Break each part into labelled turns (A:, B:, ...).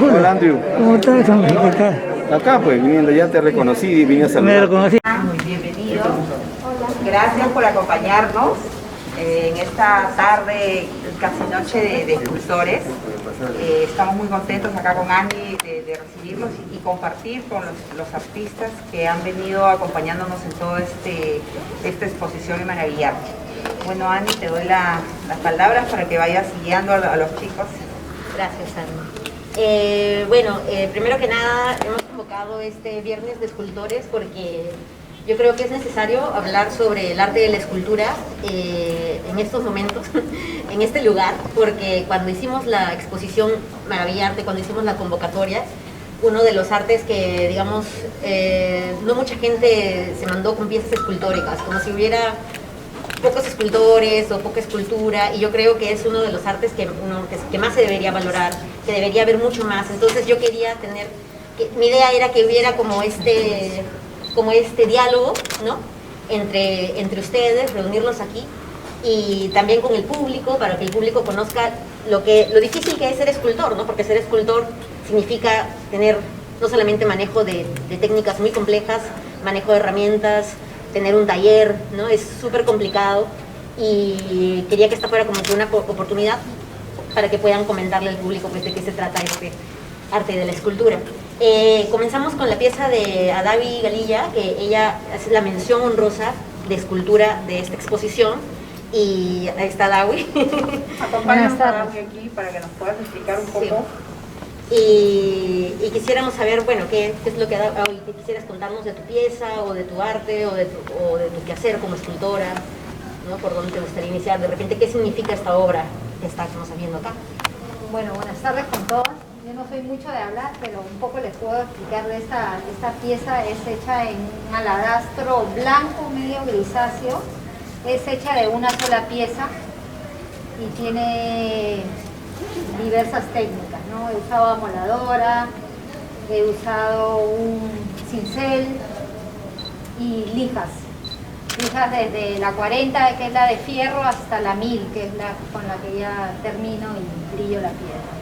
A: Hola Andrew.
B: ¿Cómo estás, hombre? ¿Qué tal?
A: Acá pues viniendo, ya te reconocí y vine a
B: Me
A: saludar.
B: reconocí.
C: Muy bienvenidos. Gracias por acompañarnos en esta tarde, casi noche de escultores. Estamos muy contentos acá con Andy de recibirlos y compartir con los artistas que han venido acompañándonos en toda esta exposición y maravillarte. Bueno, Andy, te doy las palabras para que vayas guiando a los chicos.
D: Gracias, Andy. Primero que nada, hemos convocado este Viernes de Escultores porque yo creo que es necesario hablar sobre el arte de la escultura en estos momentos, en este lugar, porque cuando hicimos la exposición Maravillarte, cuando hicimos la convocatoria, uno de los artes que, digamos, no mucha gente se mandó con piezas escultóricas, como si hubiera pocos escultores o poca escultura, y yo creo que es uno de los artes que más se debería valorar, que debería haber mucho más. Entonces yo quería mi idea era que hubiera como este diálogo, ¿no? entre ustedes, reunirlos aquí, y también con el público, para que el público conozca lo difícil que es ser escultor, ¿no? Porque ser escultor significa tener no solamente manejo de técnicas muy complejas, manejo de herramientas, tener un taller, ¿no? Es súper complicado, y quería que esta fuera como que una oportunidad para que puedan comentarle al público pues, de qué se trata este arte de la escultura. Comenzamos con la pieza de Adavi Galilla, que ella es la mención honrosa de escultura de esta exposición, y ahí está Adavi.
C: Acompáñanos a Adavi aquí para que nos puedas explicar un poco.
D: Sí. Y quisiéramos saber, bueno, qué es lo que que quisieras contarnos de tu pieza, o de tu arte, o de tu quehacer como escultora, ¿no? Por dónde te gustaría iniciar, de repente, ¿qué significa esta obra que estamos viendo acá?
E: Bueno, buenas tardes con todos. Yo no soy mucho de hablar, pero un poco les puedo explicar de esta pieza. Es hecha en un aladastro blanco, medio grisáceo. Es hecha de una sola pieza y tiene diversas técnicas, ¿no? He usado amoladora, he usado un cincel y lijas desde la 40, que es la de fierro, hasta la 1000, que es la con la que ya termino y brillo la piedra.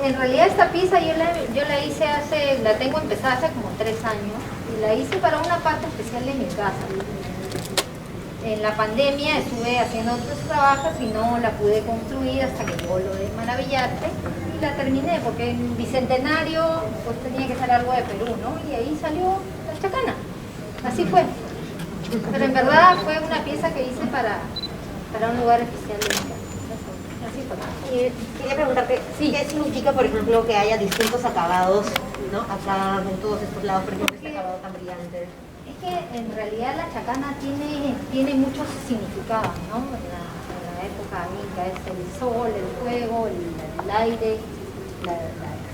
E: En realidad esta pieza yo la hice la tengo empezada hace como 3 años, y la hice para una parte especial de mi casa. En la pandemia estuve haciendo otros trabajos y no la pude construir hasta que llegó lo de Maravillarte, y la terminé porque en Bicentenario pues tenía que ser algo de Perú, ¿no? Y ahí salió la chacana. Así fue. Pero en verdad fue una pieza que hice para un lugar especial de mi casa. Así fue.
D: Y quería preguntarte, ¿qué significa, por ejemplo, que haya distintos acabados, ¿no? Acá, en todos estos lados, por ejemplo, este acabado tan brillante?
E: Es que en realidad la chacana tiene muchos significados, ¿no? En la época inca es el sol, el fuego, el aire, la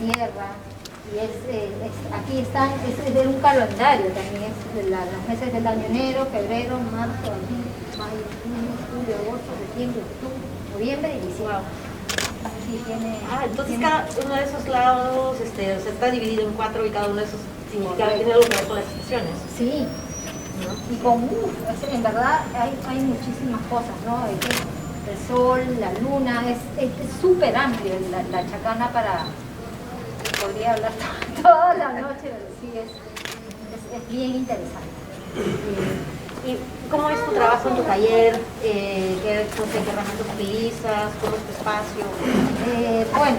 E: tierra. Y aquí están, es de un calendario también, es de los meses del año: enero, febrero, marzo, abril, mayo, junio, julio, agosto, septiembre, octubre, noviembre y diciembre. Así tiene.
D: Entonces cada uno de esos lados está dividido en 4, y cada uno de esos significados tiene algo que ver con las estaciones.
E: Sí, ¿no? Y en verdad hay muchísimas cosas, ¿no? El sol, la luna, es súper amplio la chacana podría hablar toda la noche, pero sí, es bien interesante.
D: ¿Y cómo es tu trabajo en tu taller? ¿Qué herramientas utilizas? ¿Cómo es tu espacio?
E: Bueno,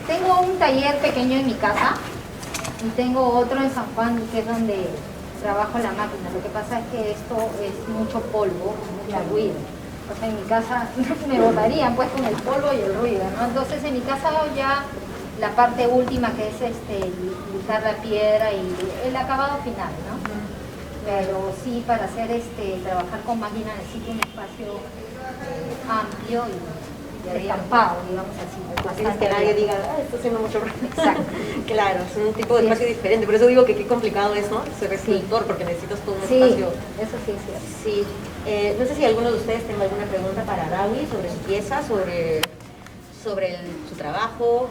E: tengo un taller pequeño en mi casa y tengo otro en San Juan, que es donde trabajo la máquina. Lo que pasa es que esto es mucho polvo, mucho ruido. O sea, en mi casa me botarían pues con el polvo y el ruido, ¿no? Entonces en mi casa hago ya la parte última, que es lijar la piedra y el acabado final, ¿no? Pero sí, para trabajar con máquina necesito un espacio amplio y estampado, digamos así.
D: Así es que nadie diga, esto haciendo mucho ruido.
E: Exacto.
D: Claro, es un tipo de espacio diferente. Por eso digo que qué complicado es, ¿no? Ser escultor, porque necesitas todo un espacio.
E: Eso sí es cierto.
D: Sí. No sé si alguno de ustedes tenga alguna pregunta para Adavi sobre su pieza, sobre su trabajo.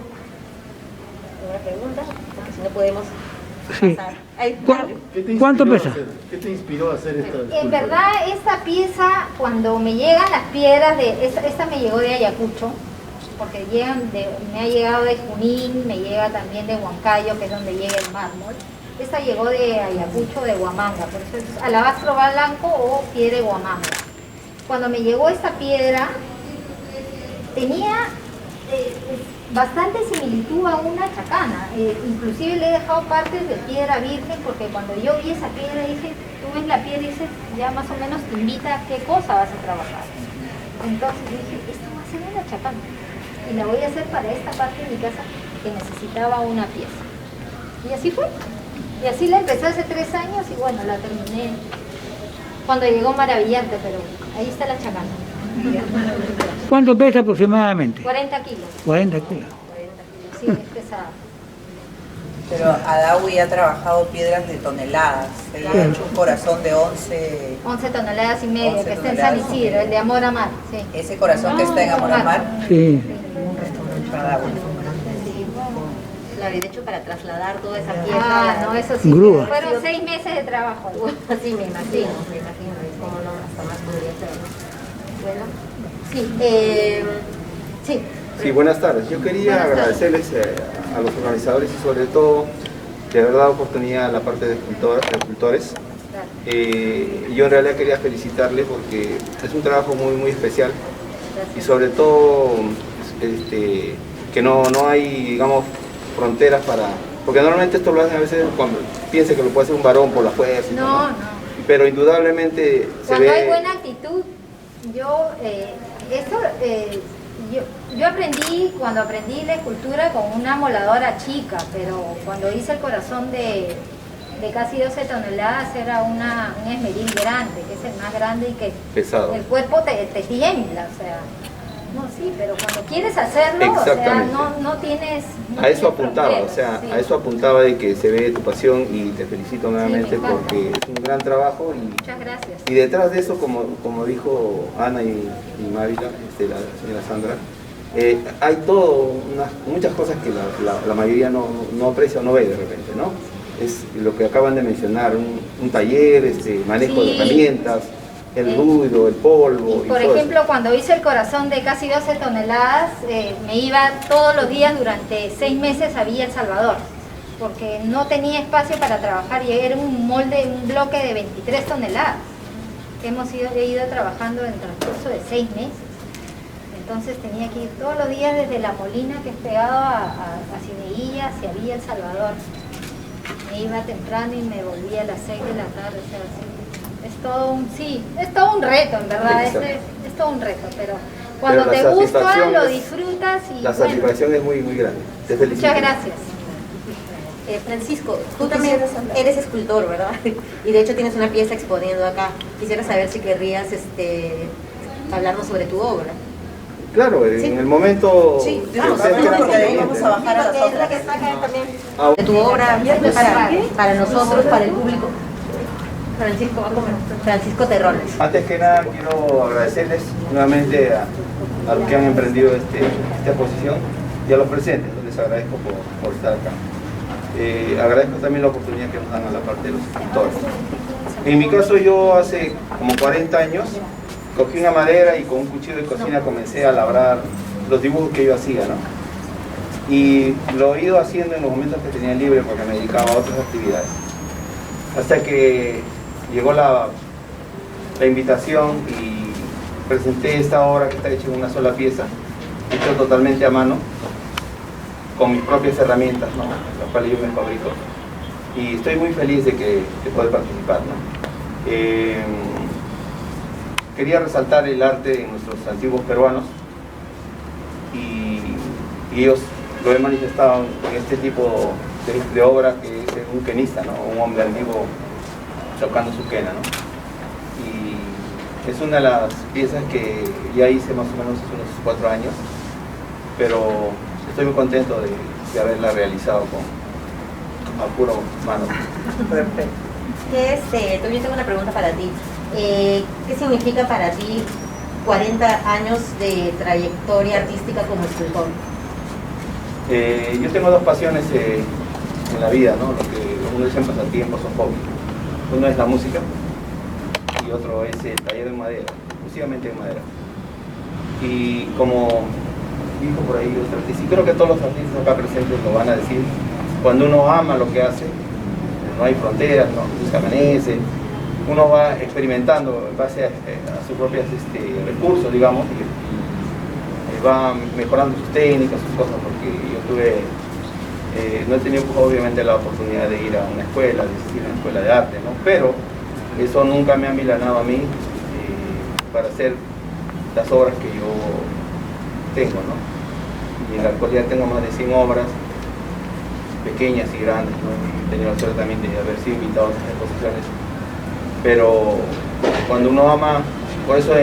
D: ¿Alguna pregunta? Porque si no podemos
B: Sí.
D: pasar. Ay,
B: ¿Cuánto pesa?
F: ¿Qué te inspiró a hacer esta escultura?
E: En verdad, esta pieza, cuando me llegan las piedras, esta me llegó de Ayacucho, porque me ha llegado de Junín, me llega también de Huancayo, que es donde llega el mármol. Esta llegó de Ayacucho, de Huamanga, por eso es alabastro blanco o piedra de Huamanga. Cuando me llegó esta piedra, tenía bastante similitud a una chacana, inclusive le he dejado partes de piedra virgen, porque cuando yo vi esa piedra dije, tú ves la piedra y dices, ya más o menos te invita a qué cosa vas a trabajar. Entonces dije, esto va a ser una chacana, y la voy a hacer para esta parte de mi casa que necesitaba una pieza. Y así fue. Y así la empecé hace 3 años y bueno, la terminé cuando llegó Maravillante, pero ahí está la chacana.
B: ¿Cuánto pesa aproximadamente?
E: 40 kilos.
B: 40 kilos.
E: 40 kilos, sí, es pesada.
C: Pero Adawi ha trabajado piedras de toneladas. Ella ha hecho un corazón de 11.
E: 11 toneladas y medio,
C: 11
E: que está en San
C: toneladas.
E: Isidro, el de Amor a Mar. Sí.
C: Ese corazón que está en Amor a Mar.
B: Sí.
C: Adawi.
D: Claro, y de hecho para trasladar toda esa pieza.
E: No, eso sí.
B: Grúa.
E: Fueron 6 meses de trabajo.
D: Sí, me imagino, y cómo no, hasta más podría ser. Bueno, sí, sí.
A: Sí, buenas tardes. Yo quería agradecerles a los organizadores y sobre todo de haber dado oportunidad a la parte de escultores. Yo en realidad quería felicitarles porque es un trabajo muy, muy especial y sobre todo que no hay, digamos, fronteras para... Porque normalmente esto lo hacen a veces cuando piensa que lo puede hacer un varón por la fuerza. y todo,
E: No,
A: ¿no?
E: no.
A: Pero indudablemente se
E: Cuando hay
A: ve...
E: buena actitud, yo aprendí, cuando aprendí la escultura con una moladora chica, pero cuando hice el corazón de casi 12 toneladas era un esmeril grande, que es el más grande y que
A: Pesado.
E: el cuerpo te tiembla, o sea, no, sí, pero cuando quieres hacerlo, o sea,
A: Exactamente.
E: no tienes... no
A: A eso
E: tienes
A: apuntaba,
E: fronteras,
A: o sea,
E: sí.
A: a eso apuntaba de que se ve tu pasión y te felicito nuevamente
E: me encanta.
A: porque es un gran trabajo
E: Muchas gracias.
A: y detrás de eso, como dijo Ana y Mávila, la señora Sandra, hay muchas cosas que la mayoría no aprecia o no ve de repente, ¿no? Es lo que acaban de mencionar, un taller, manejo de
E: Sí.
A: herramientas, el ruido, el polvo.
E: Y por
A: todo
E: ejemplo, cuando hice el corazón de casi 12 toneladas, me iba todos los días durante 6 meses a Villa El Salvador, porque no tenía espacio para trabajar y era un molde, un bloque de 23 toneladas. He ido trabajando en el transcurso de 6 meses. Entonces tenía que ir todos los días desde La Molina, que es pegado a Cineguilla, hacia Villa El Salvador. Me iba temprano y me volvía a las 6 de la tarde, o sea, es todo un reto, en verdad,
A: Exacto.
E: es todo un reto, pero cuando
A: Pero la
E: te gusta,
A: satisfacción
E: lo
A: es-
E: disfrutas y
A: La
E: bueno,
A: satisfacción es muy, muy grande. Te felicito.
E: muchas gracias.
D: Francisco, tú también eres escultor, ¿verdad? Y de hecho tienes una pieza exponiendo acá. Quisiera saber si querrías hablarnos sobre tu obra.
A: Claro, en el momento...
C: Sí,
A: que
C: vamos,
A: ustedes quieran
C: porque de ahí
A: compartir,
C: vamos a bajar a las
D: Es la
C: otras.
D: que está acá también.
A: Ah,
D: De tu obra para nosotros, para el público. Francisco Terrones.
A: Antes que nada quiero agradecerles nuevamente a los que han emprendido esta exposición y a los presentes, les agradezco por estar acá. Agradezco también la oportunidad que nos dan a la parte de los escultores. En mi caso yo hace como 40 años cogí una madera y con un cuchillo de cocina comencé a labrar los dibujos que yo hacía, ¿no? Y lo he ido haciendo en los momentos que tenía libre porque me dedicaba a otras actividades. Hasta que llegó la invitación y presenté esta obra que está hecha en una sola pieza, hecha totalmente a mano, con mis propias herramientas, ¿no? Las cuales yo me fabrico. Y estoy muy feliz de poder participar, ¿no? Quería resaltar el arte de nuestros antiguos peruanos y ellos lo he manifestado en este tipo de obra que es un quenista, ¿no? Un hombre antiguo tocando su quena, ¿no? Y es una de las piezas que ya hice más o menos hace unos 4 años, pero estoy muy contento de haberla realizado a puro mano.
D: Perfecto. Yo tengo una pregunta para ti. ¿Qué significa para ti 40 años de trayectoria artística como escultor?
A: Yo tengo 2 pasiones en la vida, ¿no? Lo que uno dicen pasatiempos o hobbies. Uno es la música y otro es el taller de madera, exclusivamente de madera. Y como dijo por ahí otro artista, y creo que todos los artistas acá presentes lo van a decir, cuando uno ama lo que hace, no hay fronteras, no se amanece, uno va experimentando en base a sus propios recursos, digamos, y va mejorando sus técnicas, sus cosas, porque yo no he tenido obviamente la oportunidad de ir a una escuela, de asistir a una escuela de arte, ¿no? Pero eso nunca me ha milanado a mí para hacer las obras que yo tengo, ¿no? Y en la actualidad tengo más de 100 obras, pequeñas y grandes, ¿no? He tenido la suerte también de haber sido invitado a esas exposiciones. Pero cuando uno ama, por eso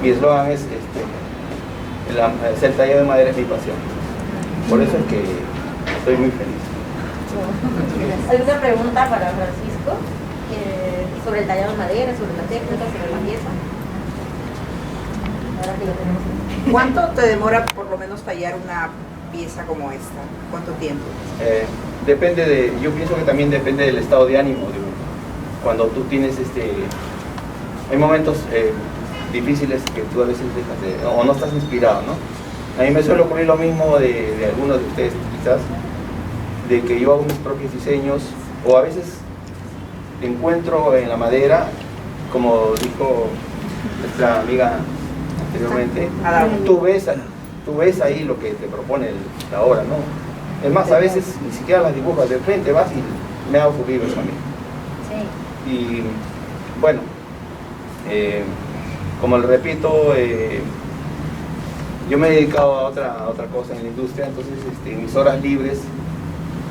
A: mi eslogan es ser taller de madera es mi pasión. Por eso es que estoy muy feliz.
D: ¿Alguna pregunta para Francisco sobre el tallado de madera, sobre la técnica, sobre la pieza? Ahora que lo tenemos.
C: ¿Cuánto te demora por lo menos tallar una pieza como esta? ¿Cuánto tiempo?
A: Yo pienso que también depende del estado de ánimo de uno. Cuando tú tienes hay momentos difíciles que tú a veces dejas o no estás inspirado, ¿no? A mí me suele ocurrir lo mismo de algunos de ustedes quizás, de que yo hago mis propios diseños o a veces encuentro en la madera, como dijo nuestra amiga anteriormente, tú ves ahí lo que te propone la obra, ¿no? Es más, a veces ni siquiera las dibujas, de frente vas y me ha ocurrido eso a mí.
E: Sí.
A: Y bueno, como le repito, yo me he dedicado a otra cosa en la industria, entonces en mis horas libres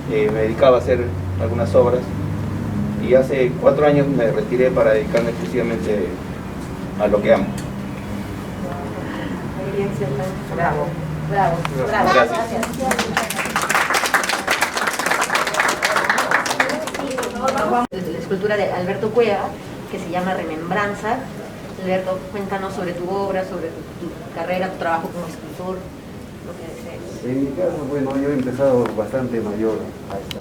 A: me dedicaba a hacer algunas obras y hace 4 años me retiré para dedicarme exclusivamente a lo que amo.
D: Muy bien, Silvia.
C: Bravo.
D: Bravo. Bravo.
A: Gracias.
D: La escultura de Alberto Cueva, que se llama Remembranza. Alberto, cuéntanos sobre tu obra, sobre tu carrera, tu trabajo como escultor, lo que desees.
G: En mi caso, bueno, yo he empezado bastante mayor a este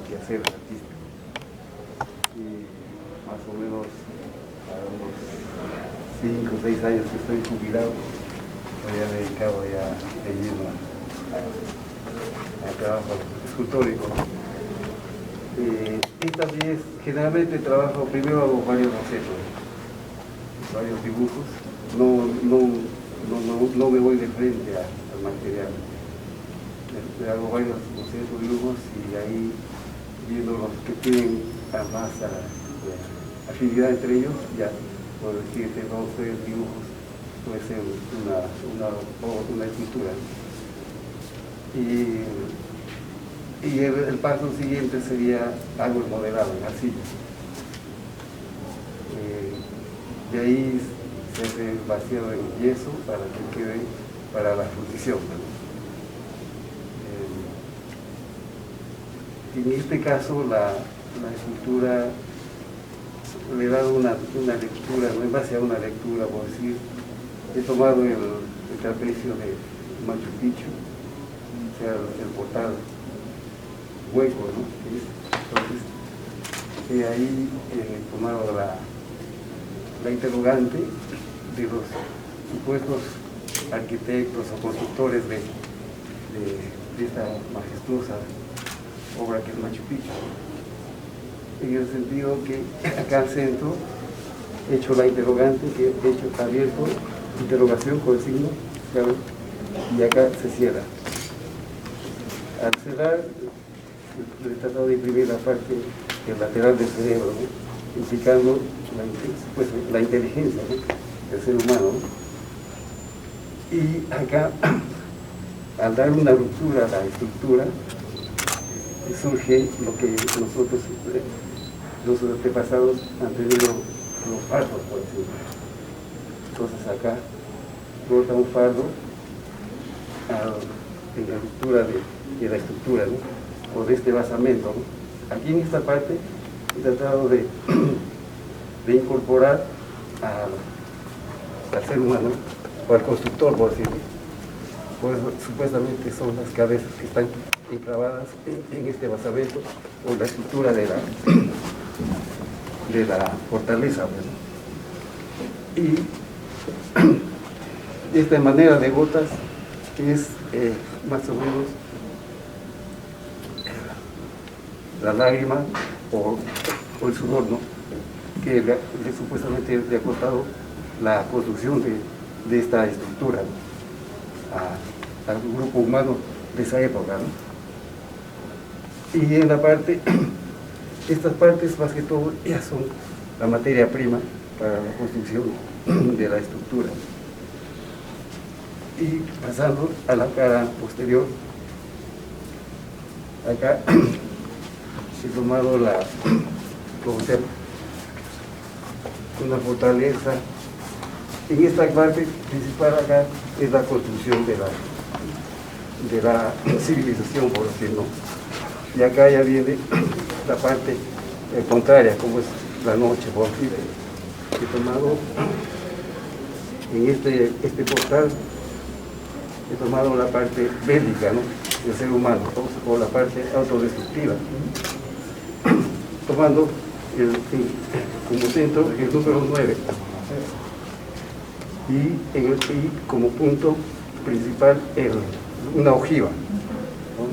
G: quehacer artístico. Y más o menos a unos 5 o 6 años que estoy jubilado, me he dedicado ya de lleno al trabajo escultórico. Y también generalmente trabajo, primero hago varios bocetos, varios dibujos, no me voy de frente al material. Hago varios bocetos, dibujos y ahí viendo los que tienen más afinidad entre ellos, ya por decirte 2 o 3 dibujos puede ser una escultura. Y el paso siguiente sería algo modelado en arcilla. De ahí se hace vaciado en yeso para que quede para la fundición, ¿no? En este caso la escultura le he dado una lectura, en base a una lectura, por decir, he tomado el trapecio de Machu Picchu, o sea, el portal hueco, ¿no? Entonces, ahí he tomado la interrogante de los supuestos arquitectos o constructores de esta majestuosa obra que es Machu Picchu. En el sentido que acá al centro he hecho la interrogante, que he hecho abierto, interrogación con el signo, ¿sabes? Y acá se cierra. Al cerrar, he tratado de imprimir la parte lateral del cerebro, ¿no? Implicando la inteligencia, ¿no? Del ser humano, ¿no? Y acá, al dar una ruptura a la estructura, surge lo que nosotros, los antepasados, han tenido los fardos, por ejemplo. Entonces acá corta un fardo en la ruptura de la estructura, ¿no? O de este basamento, ¿no? Aquí en esta parte he tratado de incorporar al ser humano, o al constructor, por decirlo, pues supuestamente son las cabezas que están enclavadas en este basamento o la estructura de la fortaleza, pues, ¿no? Y esta manera de gotas es más o menos la lágrima o el sudor, ¿no?, que supuestamente le ha costado la construcción de esta estructura, ¿no?, al grupo humano de esa época, ¿no? Y en la parte, estas partes más que todo ya son la materia prima para la construcción de la estructura. Y pasando a la cara posterior, acá he tomado una fortaleza. En esta parte principal acá es la construcción de la civilización, por decirlo. Y acá ya viene la parte contraria, como es la noche, por decir. He tomado en este portal, he tomado la parte bélica, ¿no?, del ser humano, o la parte autodestructiva, tomando como centro el número 9 y como punto principal una ojiva, ¿no?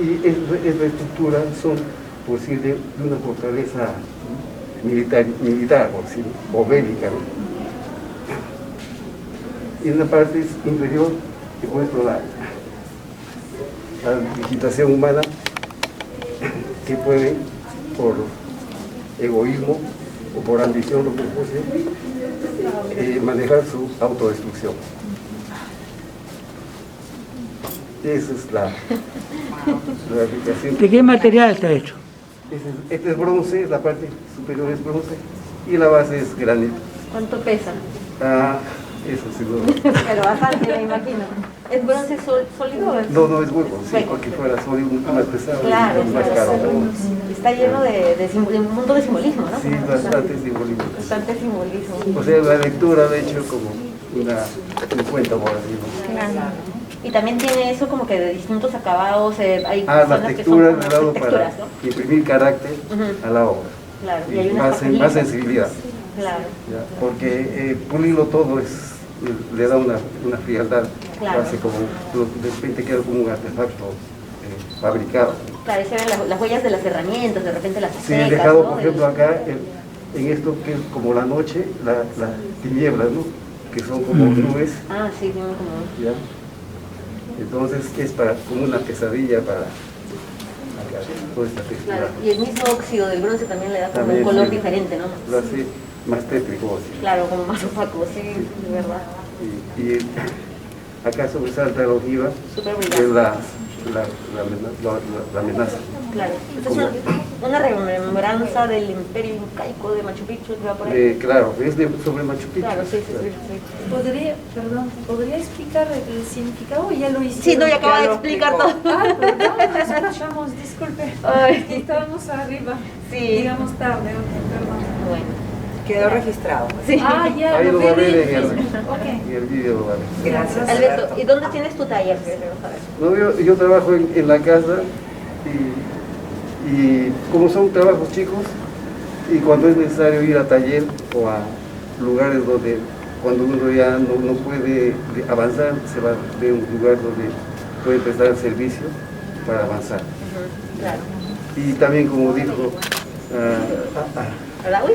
G: Y esta estructura son, por decir, de una fortaleza militar, por decir, o bélica, ¿no? Y en la parte inferior he puesto la digitación humana, que puede, por egoísmo o por ambición, lo que fuese, manejar su autodestrucción. Esa es la aplicación.
B: ¿De qué material está hecho?
G: Este es bronce, la parte superior es bronce y la base es granito.
D: ¿Cuánto pesa?
G: Eso seguro.
D: Pero bastante, me imagino. ¿Es bronce sólido?
G: No, es hueco, sí, porque fuera sólido más pesado,
D: claro,
G: y más caro.
D: Está lleno de un montón de simbolismo, ¿no?
G: Sí, bastante simbolismo.
D: Bastante simbolismo.
G: O sea, la lectura, de hecho, como un cuento, por decirlo.
D: Claro. Y también tiene eso como que de distintos acabados, hay
G: las
D: zonas que
G: texturas
D: son
G: le he dado
D: como
G: para
D: texturas, ¿no?
G: imprimir carácter a la obra.
D: Claro, y
G: Y
D: hay unas
G: más
D: papelitas.
G: sensibilidad.
D: Claro.
G: ¿Ya? Porque pulirlo todo le da una frialdad,
D: Claro.
G: hace como, de repente queda como un artefacto fabricado.
D: Claro, y se ven las huellas de las herramientas, de repente las
G: Sí, he
D: secas,
G: dejado,
D: ¿no?
G: por ejemplo, acá, en esto que es como la noche, las tinieblas, ¿no?, que son como nubes.
D: Ah, sí, tienen como...
G: ¿Ya? Entonces es como una pesadilla para acá, toda esta textura.
D: Claro, y el mismo óxido del bronce también le da como
G: También,
D: un color
G: sí,
D: diferente, ¿no?
G: lo hace más tétrico, así.
D: Claro, como más opaco, sí, de verdad.
G: Y acá sobresalta la ojiva,
D: Súper
G: que es
D: brillante.
G: la amenaza.
D: Claro, esta es una remembranza del imperio incaico de Machu Picchu, que va por ahí.
G: Claro, es sobre Machu Picchu.
D: Claro, sí.
H: ¿Podría explicar el significado o ya lo hiciste?
D: Sí, no, ya acaba de explicar todo.
H: Perdón, no escuchamos, disculpe.
D: Ay.
H: Estábamos arriba.
D: Sí.
H: Digamos tarde, perdón.
D: Bueno,
C: Quedó registrado.
D: sí.
H: Ya,
G: Ahí lo va a ver en el
H: Ok.
G: vídeo, lo va a ver.
C: Gracias.
D: Alberto, ¿y dónde tienes tu taller?
G: No, yo trabajo en la casa y como son trabajos chicos, y cuando es necesario ir a taller o a lugares donde cuando uno ya no puede avanzar, se va de un lugar donde puede prestar el servicio para avanzar.
D: Claro.
G: Y también, como dijo
D: ¿Verdad? Uy.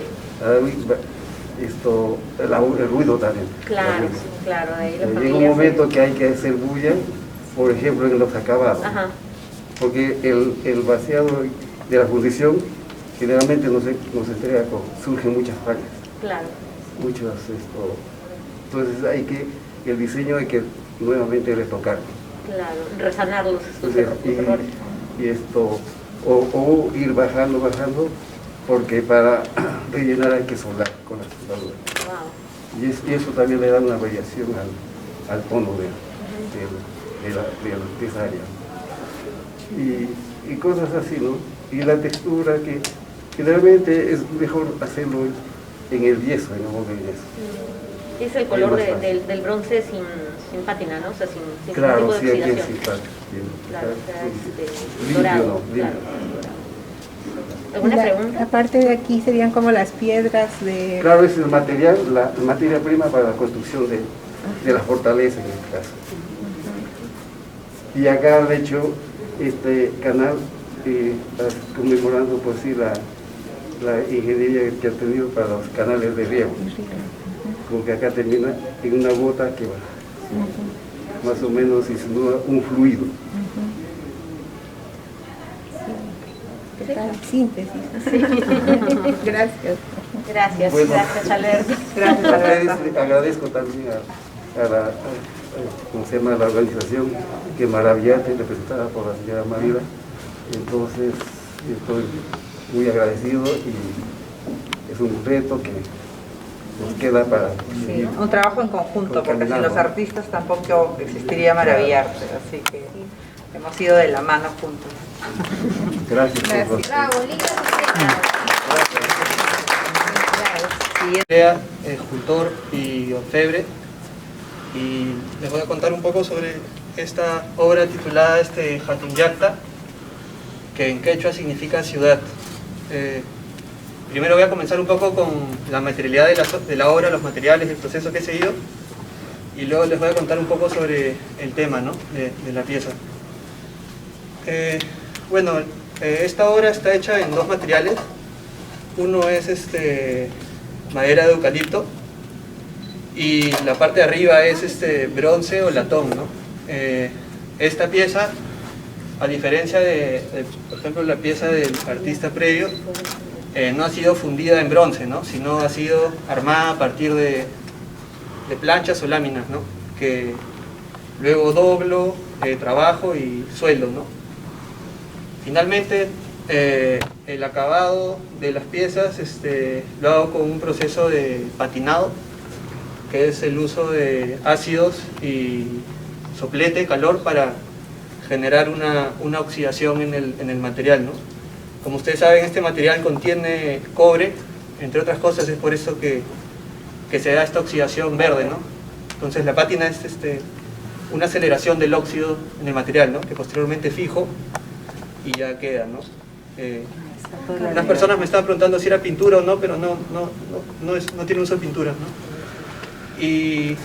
G: el ruido también.
D: Claro,
G: El ruido.
D: claro, ahí la
G: Llega
D: familia
G: un momento que hay que hacer bulla, por ejemplo, en los acabados.
D: Ajá.
G: Porque el vaciado de la fundición generalmente nos entrega surgen muchas fallas,
D: Claro.
G: entonces el diseño hay que nuevamente retocar.
D: Claro, resanar los
G: Entonces,
D: errores.
G: o ir bajando, porque para rellenar hay que soldar con la soldadura.
D: Wow.
G: Y eso también le da una variación al tono de esa área. Y cosas así, ¿no? Y la textura que realmente es mejor hacerlo en el yeso, en el molde de yeso.
D: Es el color del bronce sin pátina, ¿no? O sea, sin ningún
G: Claro,
D: tipo de
G: sí, aquí es
D: oxidación.
G: sin pátina.
D: Claro, o sea,
G: Limpio,
D: dorado,
G: ¿no? Limpio.
D: claro, dorado. ¿Alguna pregunta?
I: La parte de aquí serían como las piedras de...
G: Claro, es el material, la materia prima para la construcción de la fortaleza en este caso. Y acá, de hecho, este canal está conmemorando, pues sí, la ingeniería que ha tenido para los canales de riego. Como que acá termina en una gota que va, más o menos insinúa un fluido.
I: ¿Qué tal? Síntesis. Gracias.
D: Gracias,
G: Bueno,
D: gracias, Alberto.
C: Gracias,
G: A
C: Alberto.
G: ustedes le agradezco también ¿cómo se llama? La organización que Maravillate, representada por la señora Marila. Entonces, estoy muy agradecido y es un reto que nos queda para seguir.
C: Un trabajo en conjunto, porque sin
G: Caminando.
C: los artistas tampoco existiría Maravillarte, así que hemos ido de la mano juntos.
G: Gracias. por-
E: Bravo, linda sociedad.
J: Lea, escultor y orfebre, y les voy a contar un poco sobre esta obra titulada Jatinyacta, que en quechua significa ciudad. Primero voy a comenzar un poco con la materialidad de la obra, los materiales, el proceso que he seguido, y luego les voy a contar un poco sobre el tema, ¿no?, de la pieza. Bueno, esta obra está hecha en dos materiales. Uno es madera de eucalipto y la parte de arriba es bronce o latón, ¿no? Esta pieza, a diferencia de, por ejemplo, la pieza del artista previo, no ha sido fundida en bronce, ¿no?, sino ha sido armada a partir de planchas o láminas, ¿no?, que luego doblo, trabajo y sueldo, ¿no? Finalmente, el acabado de las piezas lo hago con un proceso de patinado, que es el uso de ácidos y soplete, calor, para generar una oxidación en el material, ¿no? Como ustedes saben, este material contiene cobre, entre otras cosas, es por eso que se da esta oxidación verde, ¿no? Entonces la pátina es una aceleración del óxido en el material, ¿no?, que posteriormente fijo y ya queda, ¿no? Unas personas me estaban preguntando si era pintura o no, pero no tiene uso de pintura, ¿no? Y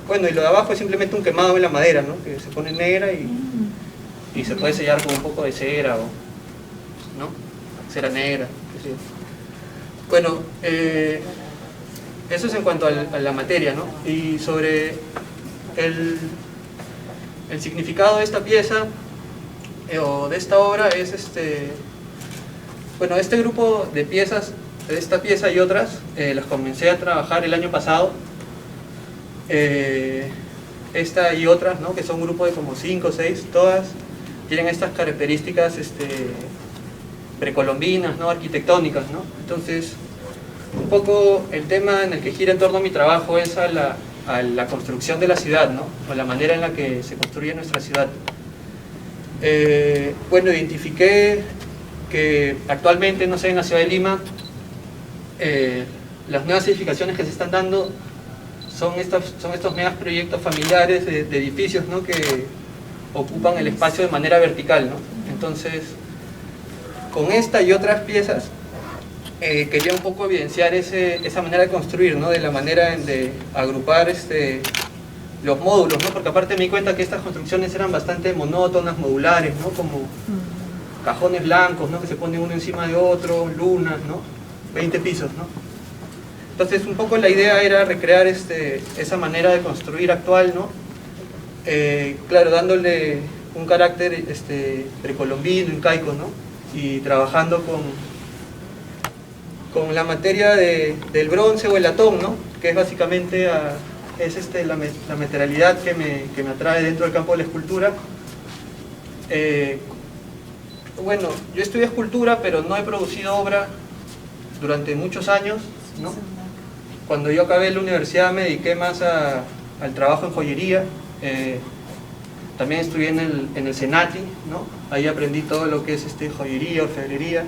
J: bueno, y lo de abajo es simplemente un quemado en la madera, ¿no?, que se pone negra y se puede sellar con un poco de cera, ¿no?, cera negra, qué sé yo. Bueno, eso es en cuanto a la materia, ¿no? Y sobre el significado de esta pieza o de esta obra es bueno, este grupo de piezas, de esta pieza y otras, las comencé a trabajar el año pasado. Esta y otras, ¿no?, que son un grupo de como 5 o 6, todas tienen estas características precolombinas, ¿no?, arquitectónicas, ¿no? Entonces, un poco el tema en el que gira en torno a mi trabajo es a la construcción de la ciudad, ¿no?, o la manera en la que se construye nuestra ciudad. Bueno, identifiqué que actualmente, no sé, en la ciudad de Lima, las nuevas edificaciones que se están dando son estos megas proyectos familiares de edificios, ¿no?, que ocupan el espacio de manera vertical, ¿no? Entonces, con esta y otras piezas, quería un poco evidenciar esa manera de construir, ¿no?, de la manera de agrupar los módulos, ¿no?, porque aparte me di cuenta que estas construcciones eran bastante monótonas, modulares, ¿no?, como cajones blancos, ¿no?, que se ponen uno encima de otro, lunas, ¿no?, 20 pisos, ¿no? Entonces, un poco la idea era recrear esa manera de construir actual, ¿no? Claro, dándole un carácter precolombino, incaico, ¿no?, y trabajando con la materia del bronce o el latón, ¿no?, que es básicamente la materialidad que me atrae dentro del campo de la escultura. Bueno, yo estudié escultura, pero no he producido obra durante muchos años, ¿no? Cuando yo acabé la universidad me dediqué más al trabajo en joyería. También estudié en el Senati, ¿no? Ahí aprendí todo lo que es joyería, orfebrería.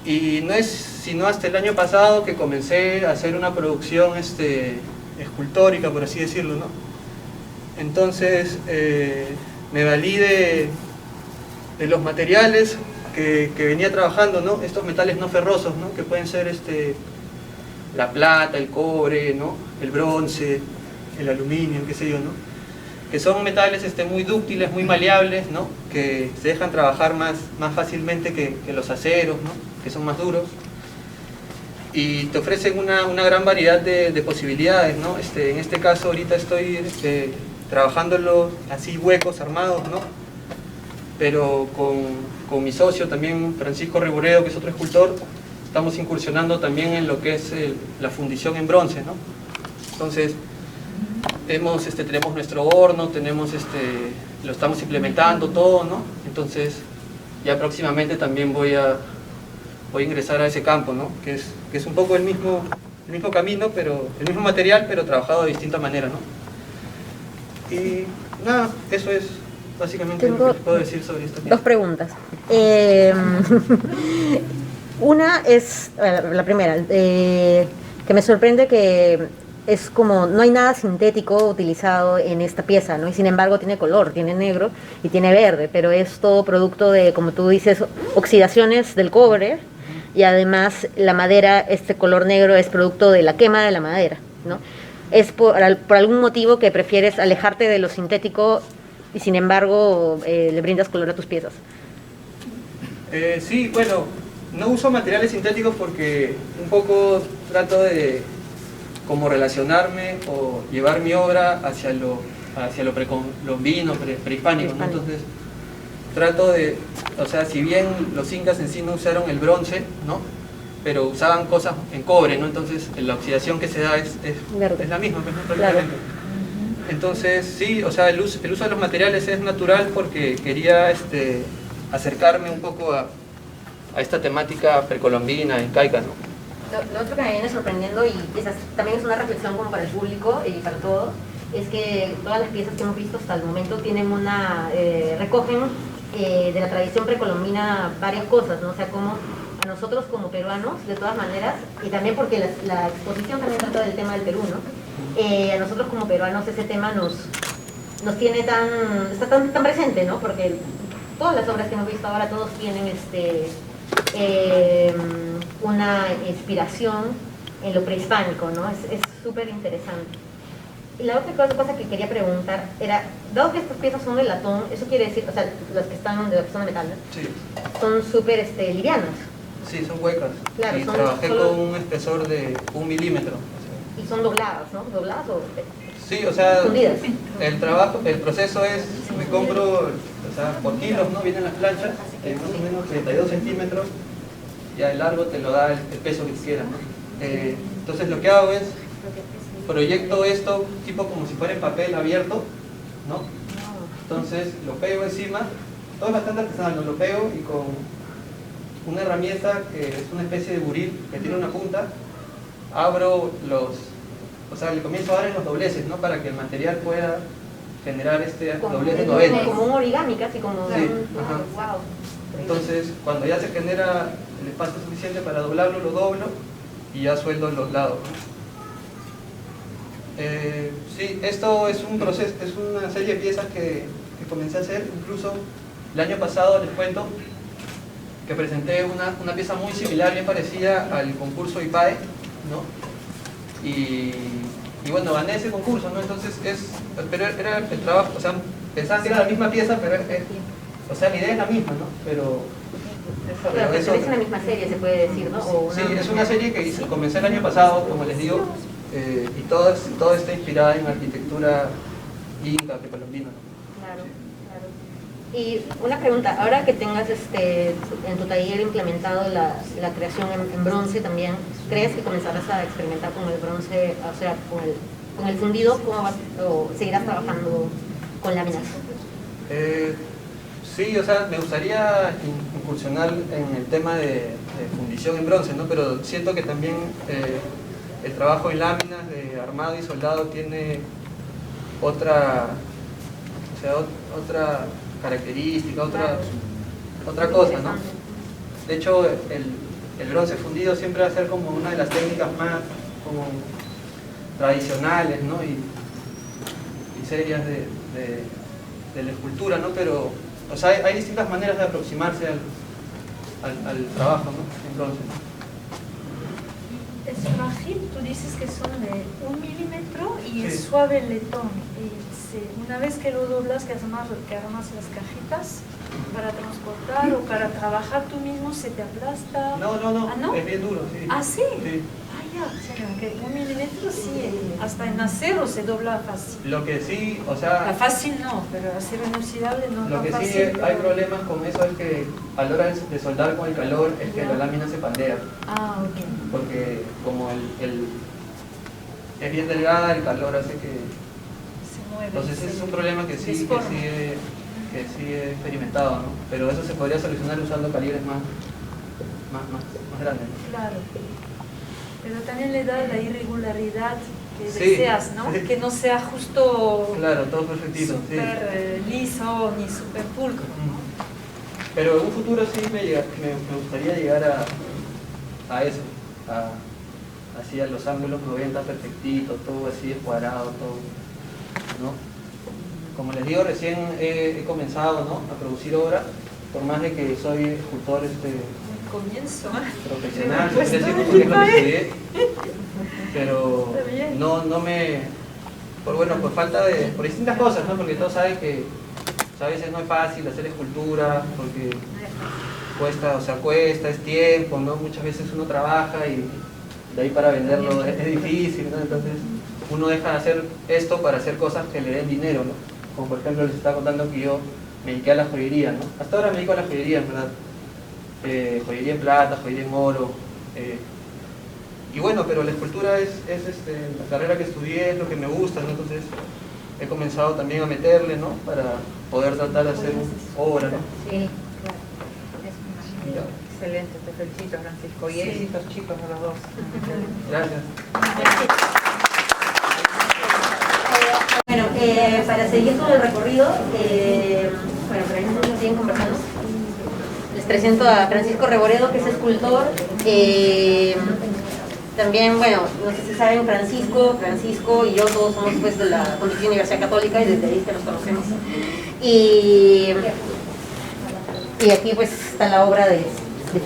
J: Y no es sino hasta el año pasado que comencé a hacer una producción escultórica, por así decirlo, ¿no? Entonces me valí de los materiales que venía trabajando, ¿no? Estos metales no ferrosos, ¿no? Que pueden ser la plata, el cobre, ¿no? El bronce, el aluminio, qué sé yo, ¿no? Que son metales muy dúctiles, muy maleables, ¿no? Que se dejan trabajar más fácilmente que los aceros, ¿no? Que son más duros. Y te ofrecen una gran variedad de posibilidades, ¿no? En este caso ahorita estoy trabajándolo así huecos, armados, ¿no? Pero con mi socio también, Francisco Reboredo, que es otro escultor, estamos incursionando también en lo que es la fundición en bronce, ¿no? Entonces, tenemos nuestro horno, lo estamos implementando todo, ¿no? Entonces, ya próximamente también voy a ingresar a ese campo, ¿no? Que es un poco el mismo camino, pero el mismo material, pero trabajado de distinta manera, ¿no? Y nada, eso es básicamente lo que les puedo decir sobre esta pieza.
D: Dos preguntas. Una es, la primera, que me sorprende que es como, no hay nada sintético utilizado en esta pieza, ¿no? Y sin embargo tiene color, tiene negro y tiene verde, pero es todo producto de, como tú dices, oxidaciones del cobre, y además la madera, este color negro es producto de la quema de la madera, ¿no? ¿Es por algún motivo que prefieres alejarte de lo sintético y sin embargo le brindas color a tus piezas?
J: Sí, bueno, no uso materiales sintéticos porque un poco trato de como relacionarme o llevar mi obra hacia lo precolombino, prehispánico, ¿no? Entonces trato de, o sea, si bien los incas en sí no usaron el bronce, ¿no? Pero usaban cosas en cobre, ¿no? Entonces la oxidación que se da es la misma, pues, ¿no?
D: Claro.
J: Entonces sí, o sea, el uso de los materiales es natural porque quería acercarme un poco a esta temática precolombina, incaica, ¿no?
D: Lo otro que me viene sorprendiendo, y también es una reflexión como para el público y para todos, es que todas las piezas que hemos visto hasta el momento tienen recogen de la tradición precolombina varias cosas, ¿no? O sea, como a nosotros como peruanos, de todas maneras, y también porque la exposición también trata del tema del Perú, ¿no? A nosotros como peruanos ese tema nos tiene está tan presente, ¿no? Porque todas las obras que hemos visto ahora, todos tienen una inspiración en lo prehispánico, ¿no? Es súper interesante. Y la otra cosa que quería preguntar era, dado que estas piezas son de latón, eso quiere decir, o sea, las que son de metal, ¿no?
J: Sí.
D: Son súper livianas.
J: Sí, son huecas.
D: Claro,
J: y trabajé con un espesor de 1 milímetro.
D: Y son dobladas, ¿no? ¿Dobladas o...?
J: Sí, o sea,
D: fundidas.
J: El proceso es, me compro, o sea, por kilos, ¿no? Vienen las planchas, más o menos 32 centímetros, ya el largo te lo da el peso que quieras, ¿no? Entonces lo que hago es, proyecto esto tipo como si fuera en papel abierto, ¿no? Entonces lo pego encima, todo es bastante artesanal, ¿no? Lo pego y con una herramienta que es una especie de buril que tiene una punta, abro o sea, le comienzo a dar en los dobleces, ¿no? Para que el material pueda generar doblez de 90.
D: Como un origami, casi como
J: sí,
D: wow.
J: Entonces, cuando ya se genera el espacio suficiente para doblarlo, lo doblo y ya sueldo en los lados, ¿no? Sí, esto es un proceso, es una serie de piezas que comencé a hacer. Incluso el año pasado, les cuento, que presenté una pieza muy similar, bien parecida al concurso IPAE, ¿no? Y bueno, gané ese concurso, ¿no? Entonces pero era el trabajo, o sea, pensaban que era la misma pieza, pero o sea, la idea es la misma, ¿no? Pero
D: eso es la misma serie, se puede decir, ¿no?
J: Sí, es una serie que comencé el año pasado, como les digo, y todo está inspirada en arquitectura inca, precolombina, ¿no?
D: Claro, claro. Y una pregunta, ahora que tengas en tu taller implementado la creación en bronce también, ¿crees que comenzarás a experimentar con el bronce, o sea, con el fundido? ¿Cómo vas, o seguirás trabajando con láminas?
J: Sí, o sea, me gustaría incursionar en el tema de fundición en bronce, ¿no? Pero siento que también el trabajo en láminas de armado y soldado tiene otra característica, otra cosa, ¿no? De hecho, el bronce fundido siempre va a ser como una de las técnicas tradicionales, ¿no? y serias de la escultura, ¿no? Pero o sea, hay distintas maneras de aproximarse al trabajo, ¿no? En bronce.
H: Es frágil, tú dices que son de 1 milímetro y es
J: Sí.
H: suave el letón. Y una vez que lo doblas, que armas las cajitas para transportar o para trabajar tú mismo, se te aplasta.
J: No,
H: ¿Ah, no?
J: es bien duro, sí.
H: ¿Ah, sí?
J: Sí.
H: Ah, ya, o sea, que 1 milímetro sí, hasta en acero se dobla fácil.
J: Lo que sí, o sea...
H: Fácil no, pero acero inoxidable no
J: Lo
H: tan
J: que sí
H: fácil.
J: hay problemas con eso es que a la hora de soldar con el calor es que la lámina se pandea.
H: Ah, ok.
J: Porque como es bien delgada, el calor hace que...
H: Se mueve.
J: Entonces ese es un problema que sí he experimentado, ¿no? Pero eso se podría solucionar usando calibres más grandes, ¿no?
H: Claro. Pero también le da la irregularidad que
J: Sí,
H: deseas, ¿no?
J: sí.
H: Que no sea justo
J: Claro, todo perfectito. Sí.
H: súper liso ni súper pulcro.
J: Pero en un futuro sí me gustaría llegar a eso, así a los ángulos 90 perfectitos, todo así cuadrado, todo, ¿no? Como les digo, recién he comenzado, ¿no? A producir obra, por más de que soy escultor
H: Comienzo.
J: profesional,
H: Pues
J: es lo
H: todo
J: que
H: el equipo
J: estudié, pero
H: Está bien.
J: no me... por falta de... por distintas cosas, ¿no? Porque todos saben que a veces no es fácil hacer escultura, porque cuesta, es tiempo, ¿no? Muchas veces uno trabaja y de ahí para venderlo es difícil, ¿no? Entonces uno deja de hacer esto para hacer cosas que le den dinero, ¿no? Como por ejemplo les estaba contando que yo me dediqué a la joyería, ¿no? Hasta ahora me dedico a la joyería, en verdad. Joyería en plata, joyería en oro. Y bueno, pero la escultura es la carrera que estudié, es lo que me gusta, ¿no? Entonces he comenzado también a meterle, ¿no? Para poder tratar de hacer obra, ¿no?
C: Sí, claro. Excelente, te felicito, Francisco. Y éxitos, chicos, a los dos.
J: Gracias.
D: Bueno, para seguir con el recorrido, bueno, para que nos siguen conversando, les presento a Francisco Reboredo, que es escultor. También, bueno, no sé si saben, Francisco y yo todos somos pues de la Pontificia Universidad Católica y desde ahí que nos conocemos. Y aquí pues está la obra de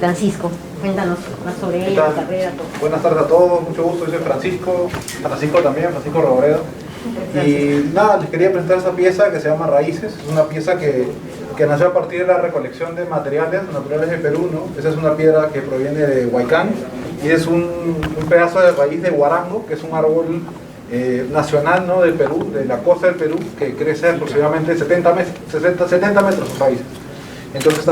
D: Francisco. Cuéntanos más sobre ella, su carrera, todo.
K: Buenas tardes a todos, mucho gusto, yo soy Francisco Reboredo. Y nada, les quería presentar esta pieza que se llama Raíces. Es una pieza que nació a partir de la recolección de materiales naturales de Perú, ¿no? Esa es una piedra que proviene de Huaycán y es un pedazo de raíz de guarango, que es un árbol nacional, ¿no? Del Perú, de la costa del Perú, que crece aproximadamente 70 metros sus raíces. Entonces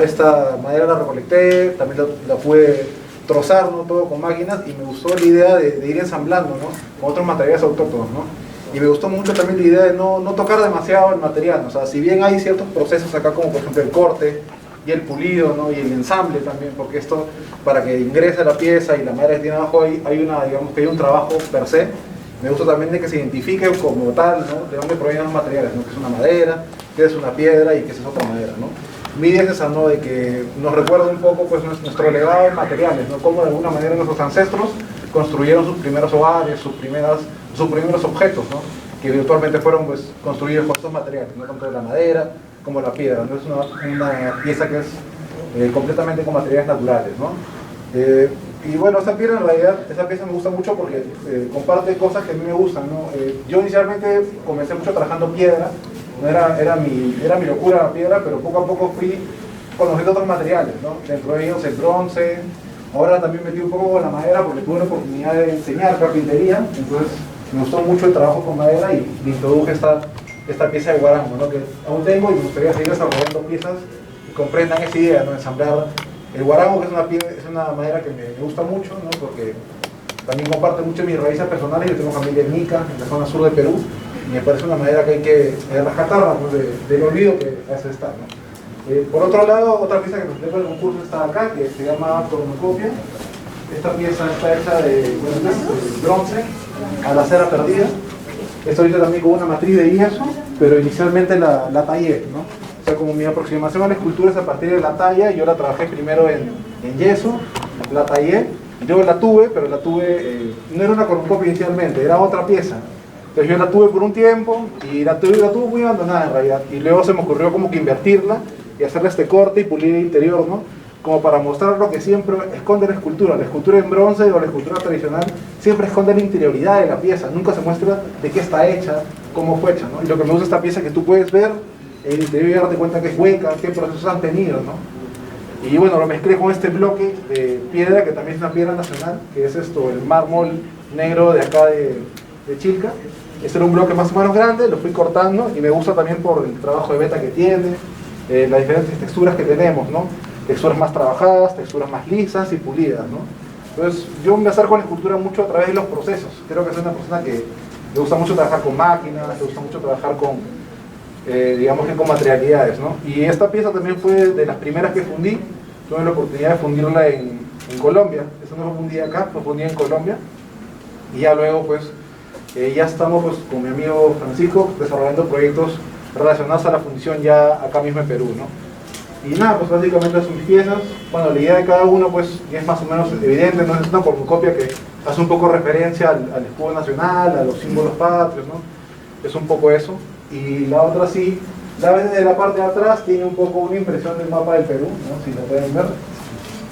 K: esta madera la recolecté, también la pude trozar, ¿no? Todo con máquinas, y me gustó la idea de ir ensamblando, ¿no? Con otros materiales autóctonos, ¿no? Y me gustó mucho también la idea de no tocar demasiado el material, ¿no? O sea, si bien hay ciertos procesos acá, como por ejemplo el corte y el pulido, ¿no? Y el ensamble también, porque esto, para que ingrese la pieza y la madera que tiene abajo, hay un trabajo per se. Me gusta también de que se identifique como tal, ¿no? De dónde provienen los materiales, ¿no? Que es una madera, que es una piedra y que es otra madera, ¿no? Mi idea es esa, ¿no? De que nos recuerda un poco pues nuestro legado en materiales, ¿no? Cómo de alguna manera nuestros ancestros construyeron sus primeros hogares, sus primeros objetos, ¿no? Que virtualmente fueron pues construidos con estos materiales, ¿no? Tanto la madera como la piedra, ¿no? Es una pieza que es completamente con materiales naturales, ¿no? Y bueno, esa pieza me gusta mucho porque comparte cosas que a mí me gustan, ¿no? Yo inicialmente comencé mucho trabajando piedra, no era mi locura la piedra, pero poco a poco fui conociendo otros materiales, ¿no? Dentro de ellos el bronce. Ahora también metí un poco con la madera porque tuve la oportunidad de enseñar carpintería, entonces me gustó mucho el trabajo con madera y me introduje esta pieza de guarango, ¿no? Que aún tengo y me gustaría seguir desarrollando piezas que comprendan esa idea, ¿no? Ensamblar el guarango, que es una madera que me gusta mucho, ¿no? Porque también comparte mucho mis raíces personales. Yo tengo familia en Ica, en la zona sur de Perú, y me parece una madera que hay que rescatarla, ¿no? Del olvido que a veces está, ¿no? Por otro lado, otra pieza que presentó en el concurso está acá, que se llama Cornucopia. Esta pieza está hecha de bronce a la cera perdida. Esto hice también con una matriz de yeso, pero inicialmente la tallé, ¿no? O sea, como mi aproximación a la escultura es a partir de la talla, yo la trabajé primero en yeso, la tallé Yo la tuve, pero la tuve, no era una cornucopia inicialmente, era otra pieza. Entonces yo la tuve por un tiempo y la tuve muy abandonada en realidad. Y luego se me ocurrió como que invertirla y hacerle este corte y pulir el interior, ¿no? Como para mostrar lo que siempre esconde la escultura. La escultura en bronce o la escultura tradicional siempre esconde la interioridad de la pieza. Nunca se muestra de qué está hecha, cómo fue hecha, ¿no? Y lo que me gusta de esta pieza es que tú puedes ver el interior y darte cuenta que es hueca, qué procesos han tenido, ¿no? Y bueno, lo mezclé con este bloque de piedra, que también es una piedra nacional, que es esto, el mármol negro de acá de Chilca. Este era un bloque más o menos grande, lo fui cortando y me gusta también por el trabajo de beta que tiene, las diferentes texturas que tenemos, ¿no? Texturas más trabajadas, texturas más lisas y pulidas, ¿no? Entonces yo me acerco a la escultura mucho a través de los procesos. Creo que soy una persona que le gusta mucho trabajar con máquinas, le gusta mucho trabajar con, digamos que con materialidades, ¿no? Y esta pieza también fue de las primeras que fundí. Tuve la oportunidad de fundirla en Colombia. Eso no lo fundí acá, lo fundí en Colombia. Y ya luego pues ya estamos pues, con mi amigo Francisco desarrollando proyectos relacionados a la fundición ya acá mismo en Perú, ¿no? Y nada, pues básicamente son mis piezas. Bueno, la idea de cada uno pues ya es más o menos evidente, no es una cornucopia que hace un poco referencia al escudo nacional, a los símbolos patrios, ¿no? Es un poco eso. Y la otra sí, de la parte de atrás tiene un poco una impresión del mapa del Perú, ¿no? Si lo pueden ver.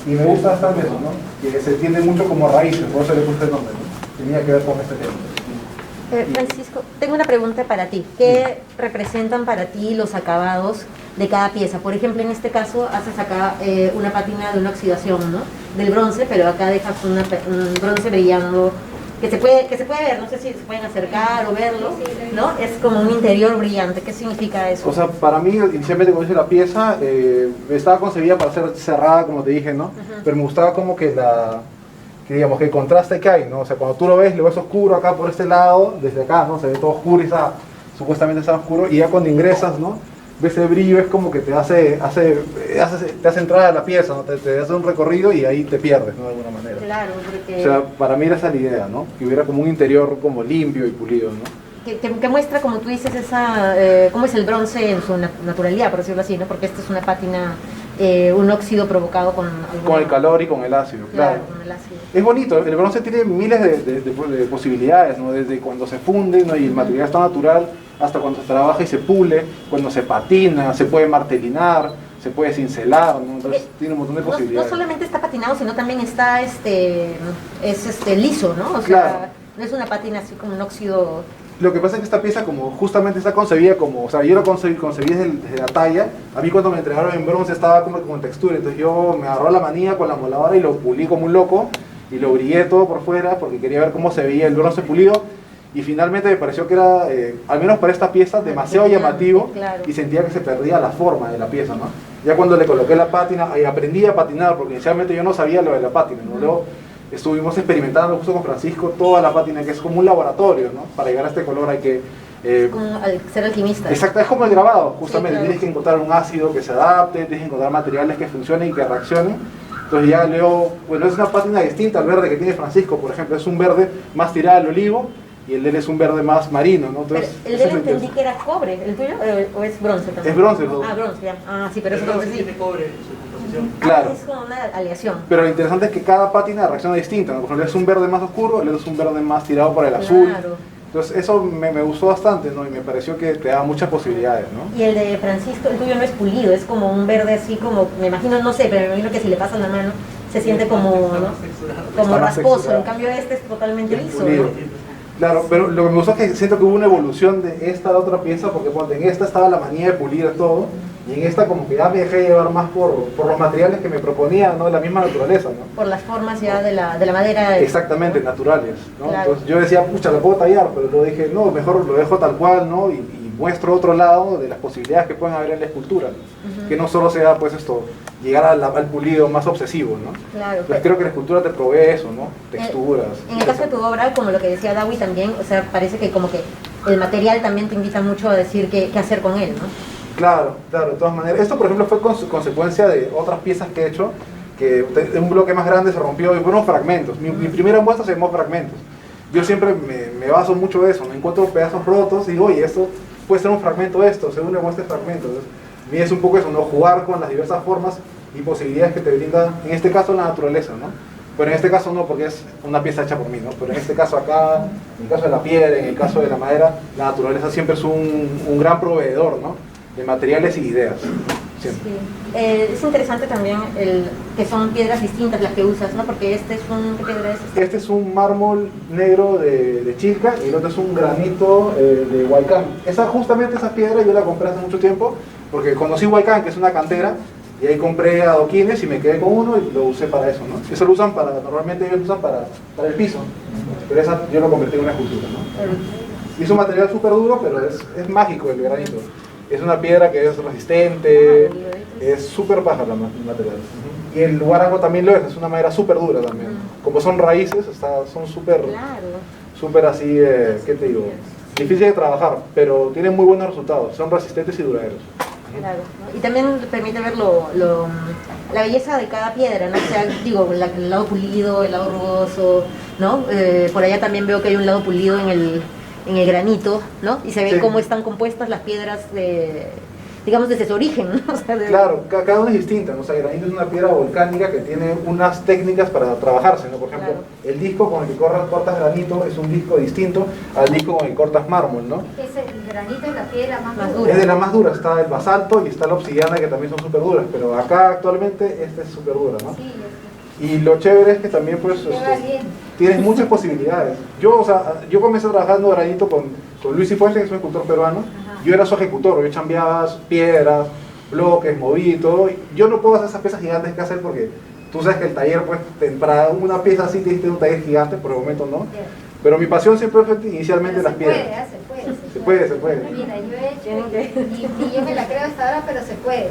K: Y me gusta bastante eso, ¿no? Que se entiende mucho como raíces, por eso le puse el nombre, ¿no? Tenía que ver con este tema.
D: Francisco, tengo una pregunta para ti. ¿Qué representan para ti los acabados de cada pieza? Por ejemplo, en este caso haces acá una pátina de una oxidación, ¿no? Del bronce, pero acá dejas un bronce brillando que se puede ver, no sé si se pueden acercar o verlo, ¿no? Es como un interior brillante. ¿Qué significa eso?
K: O sea, para mí, inicialmente cuando hice la pieza, estaba concebida para ser cerrada, como te dije, ¿no? Pero me gustaba como que digamos, que el contraste que hay, ¿no? O sea, cuando tú lo ves oscuro acá por este lado, desde acá, ¿no? Se ve todo oscuro y supuestamente está oscuro, y ya cuando ingresas, ¿no? Ves el brillo, es como que te hace entrar a la pieza, ¿no? Te hace un recorrido y ahí te pierdes, ¿no? De alguna manera.
D: Claro, porque...
K: O sea, para mí era esa la idea, ¿no? Que hubiera como un interior como limpio y pulido, ¿no?
D: Que muestra, como tú dices, cómo es el bronce en su naturalidad, por decirlo así, ¿no? Porque esta es una pátina, un óxido provocado con
K: el calor y con el ácido, claro.
D: Con el ácido.
K: Es bonito, el bronce tiene miles de posibilidades, ¿no? Desde cuando se funde, ¿no? Y el material está natural, hasta cuando se trabaja y se pule, cuando se patina, se puede martelinar, se puede cincelar, ¿no? Entonces tiene un montón de posibilidades.
D: No solamente está patinado, sino también está liso, ¿no? O sea, claro. No es una pátina así como un óxido.
K: Lo que pasa es que esta pieza como justamente está concebida como, o sea, yo lo concebí desde la talla. A mí cuando me entregaron en bronce estaba como con textura, entonces yo me agarró la manía con la moladora y lo pulí como un loco y lo brillé todo por fuera porque quería ver cómo se veía el bronce pulido. Y finalmente me pareció que era, al menos para esta pieza, demasiado llamativo, claro. Y sentía que se perdía la forma de la pieza, ¿no? Ya cuando le coloqué la pátina, aprendí a patinar, porque inicialmente yo no sabía lo de la pátina, ¿no? Luego estuvimos experimentando justo con Francisco toda la pátina, que es como un laboratorio, ¿no? Para llegar a este color hay que...
D: como ser alquimista.
K: Exacto, es como el grabado, justamente. Sí, claro. Tienes que encontrar un ácido que se adapte, tienes que encontrar materiales que funcionen y que reaccionen. Entonces ya luego, bueno, es una pátina distinta al verde que tiene Francisco, por ejemplo, es un verde más tirado al olivo, y el de él es un verde más marino, ¿no? Entonces,
D: el de él entendí que era cobre, ¿el tuyo o es bronce también?
K: Es bronce.
D: Bronce, ya. Ah, sí, pero eso no
J: tiene cobre en su composición.
K: Claro.
D: Es como una aleación.
K: Pero lo interesante es que cada pátina reacciona distinta, ¿no? Por ejemplo, es un verde más oscuro, el otro es un verde más tirado por el azul.
D: Claro.
K: Entonces eso me gustó bastante, ¿no? Y me pareció que te daba muchas posibilidades, ¿no?
D: Y el de Francisco, el tuyo no es pulido, es como un verde así como, me imagino, no sé, pero me imagino que si le pasas la mano se siente como, ¿no? Como rasposo, en cambio este es totalmente liso, ¿no?
K: Claro, pero lo que me gustó es que siento que hubo una evolución de esta a la otra pieza, porque ponte, en esta estaba la manía de pulir todo, y en esta como que ya me dejé llevar más por los materiales que me proponía, ¿no? De la misma naturaleza, ¿no?
D: Por las formas ya de la madera.
K: Exactamente, naturales, ¿no?
D: Claro.
K: Entonces yo decía, pucha, la puedo tallar, pero luego dije, no, mejor lo dejo tal cual, ¿no? Y muestro otro lado de las posibilidades que pueden haber en la escultura, ¿no? Que no solo sea, pues esto, llegar al pulido más obsesivo, ¿no?
D: Claro.
K: Entonces creo que la escultura te provee eso, ¿no? Texturas.
D: En el caso de tu obra, como lo que decía Dawi también, o sea, parece que como que el material también te invita mucho a decir qué hacer con él, ¿no?
K: Claro, de todas maneras. Esto, por ejemplo, fue consecuencia de otras piezas que he hecho, que un bloque más grande se rompió y fueron fragmentos. Mi primera muestra se llamó Fragmentos. Yo siempre me baso mucho de eso, me encuentro pedazos rotos y digo, oye, esto puede ser un fragmento de esto, según le muestre fragmentos. A mí es un poco eso, ¿no? Jugar con las diversas formas y posibilidades que te brinda, en este caso, la naturaleza, ¿no? Pero en este caso no, porque es una pieza hecha por mí, ¿no? Pero en este caso acá, en el caso de la piedra, en el caso de la madera, la naturaleza siempre es un gran proveedor, ¿no? De materiales y ideas. Siempre.
D: Sí. Es interesante también que son piedras distintas las que usas, ¿no? Porque este es un... ¿Qué piedra es esta?
K: Este es un mármol negro de Chilca y el otro es un granito de Huaycán. Justamente esa piedra yo la compré hace mucho tiempo porque conocí Huaycán, que es una cantera, y ahí compré adoquines y me quedé con uno y lo usé para eso, ¿no? Eso lo usan normalmente ellos lo usan para el piso, pero esa yo lo convertí en una escultura, ¿no? Y es un material súper duro, pero es mágico el granito. Es una piedra que es resistente, es súper baja el material. Y el guarago también lo es una madera súper dura también. Como son raíces, son súper así, ¿qué te digo? Difícil de trabajar, pero tienen muy buenos resultados, son resistentes y duraderos.
D: Claro, ¿no? Y también permite ver la belleza de cada piedra, ¿no? O sea, digo, el lado pulido, el lado rugoso, ¿no? Por allá también veo que hay un lado pulido en el granito, ¿no? Y se ve cómo están compuestas las piedras digamos, desde su origen, ¿no? O sea,
K: Claro, cada una es distinta, ¿no? O sea, el granito es una piedra volcánica que tiene unas técnicas para trabajarse, ¿no? Por ejemplo, el disco con el que cortas granito es un disco distinto al disco con el que cortas mármol, ¿no?
E: El granito es la piedra más dura.
K: Es de la más dura, está el basalto y está la obsidiana, que también son súper duras, pero acá actualmente esta es súper dura, ¿no?
E: Sí,
K: y lo chévere es que también pues tienes muchas posibilidades. Yo comencé trabajando granito con Luis Cifuentes, que es un escultor peruano. Yo era su ejecutor, yo chambeaba piedras, bloques, moví y todo. Yo no puedo hacer esas piezas gigantes que hacer porque tú sabes que el taller, pues, para una pieza así tienes que tener un taller gigante, por el momento no. Pero mi pasión siempre fue inicialmente las piedras. Se puede.
E: Mira, yo he hecho, y yo me la creo hasta ahora, pero se puede.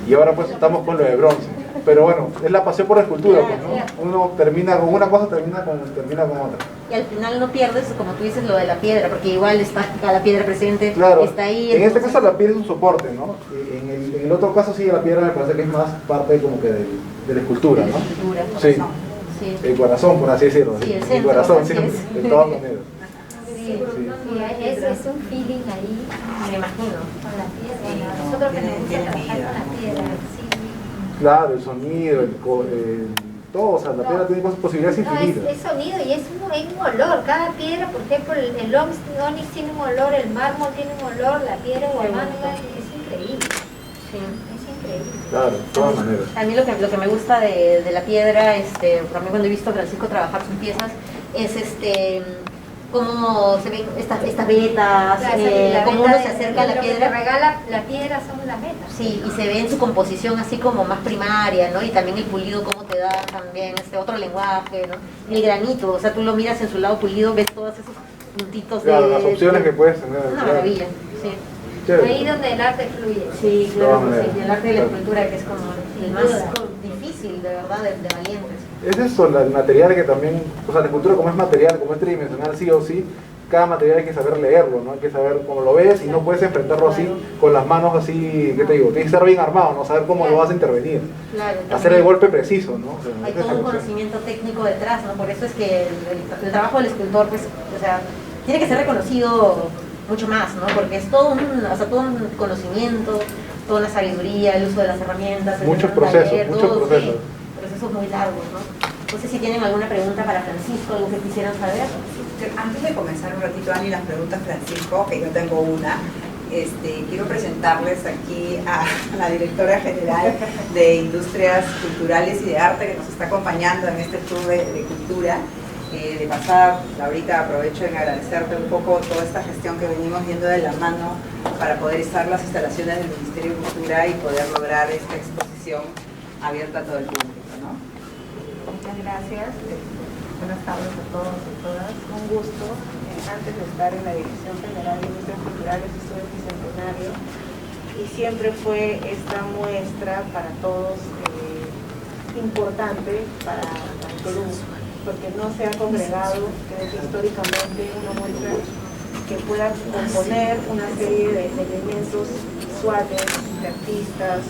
K: Y ahora pues estamos con lo de bronce. Pero bueno, es la pasión por la escultura, pues, ¿no? Uno termina con una cosa, termina con otra.
D: Y al final no pierdes, como tú dices, lo de la piedra, porque igual está la piedra presente,
K: claro,
D: está ahí.
K: En este caso la piedra es un soporte, ¿no? En el otro caso sí, la piedra me parece que es más parte como que de la escultura, ¿no? Sí. El corazón, por así decirlo.
D: Sí,
K: el corazón, sí, de todas maneras.
E: Es un feeling ahí,
D: me imagino.
E: Con la piedra. Nosotros que nos gusta trabajar con la piedra, sí.
K: Claro, el sonido, todo, o sea, la piedra tiene posibilidades infinitas.
E: Es sonido y es un olor. Cada piedra, por ejemplo, el onix tiene un olor, el mármol tiene un olor, la piedra huamanga es increíble.
D: Sí.
E: Es increíble.
K: Claro, de todas maneras.
D: A mí lo que me gusta de la piedra, por mí cuando he visto a Francisco trabajar sus piezas, es cómo se ven estas vetas, cómo uno se acerca a la piedra.
E: Lo que regala la piedra son las vetas.
D: Sí, y se ve en su composición así como más primaria, ¿no? Y también el pulido cómo te da también otro lenguaje, ¿no? Y el granito, o sea, tú lo miras en su lado pulido, ves todos esos puntitos
K: claro, las opciones que puedes tener.
D: Una maravilla, sí.
K: Chévere.
E: Ahí donde el arte fluye.
D: Sí, claro, sí, el arte de la escultura, que es como el más difícil, de verdad, de valientes.
K: Es eso, el material que también, o sea, la escultura como es material, como es tridimensional, sí o sí, cada material hay que saber leerlo, ¿no? Hay que saber cómo lo ves y no puedes enfrentarlo así, con las manos así, ¿qué te digo? Tienes que estar bien armado, ¿no? Saber cómo lo vas a intervenir.
D: Claro,
K: hacer el golpe preciso, ¿no? O sea,
D: hay todo un conocimiento técnico detrás, ¿no? Por eso es que el trabajo del escultor, pues, o sea, tiene que ser reconocido mucho más, ¿no? Porque es todo un conocimiento, toda una sabiduría, el uso de las herramientas,
K: muchos procesos.
D: Sí, procesos muy largos, ¿no? No sé si tienen alguna pregunta para Francisco, algo que quisieran saber.
C: Antes de comenzar un ratito, Ani, las preguntas, Francisco, que yo tengo una, quiero presentarles aquí a la directora general de Industrias Culturales y de Arte que nos está acompañando en este tour de cultura. De pasada, Laurita, aprovecho en agradecerte un poco toda esta gestión que venimos viendo de la mano para poder estar las instalaciones del Ministerio de Cultura y poder lograr esta exposición abierta a todo el público, ¿no?
L: Muchas gracias. Buenas tardes a todos y todas. Un gusto. Antes de estar en la Dirección General de Industrias Culturales estuve en Bicentenario y siempre fue esta muestra para todos importante para el Perú, porque no se ha congregado, creo que históricamente, una muestra que pueda componer una serie de elementos visuales, de artistas,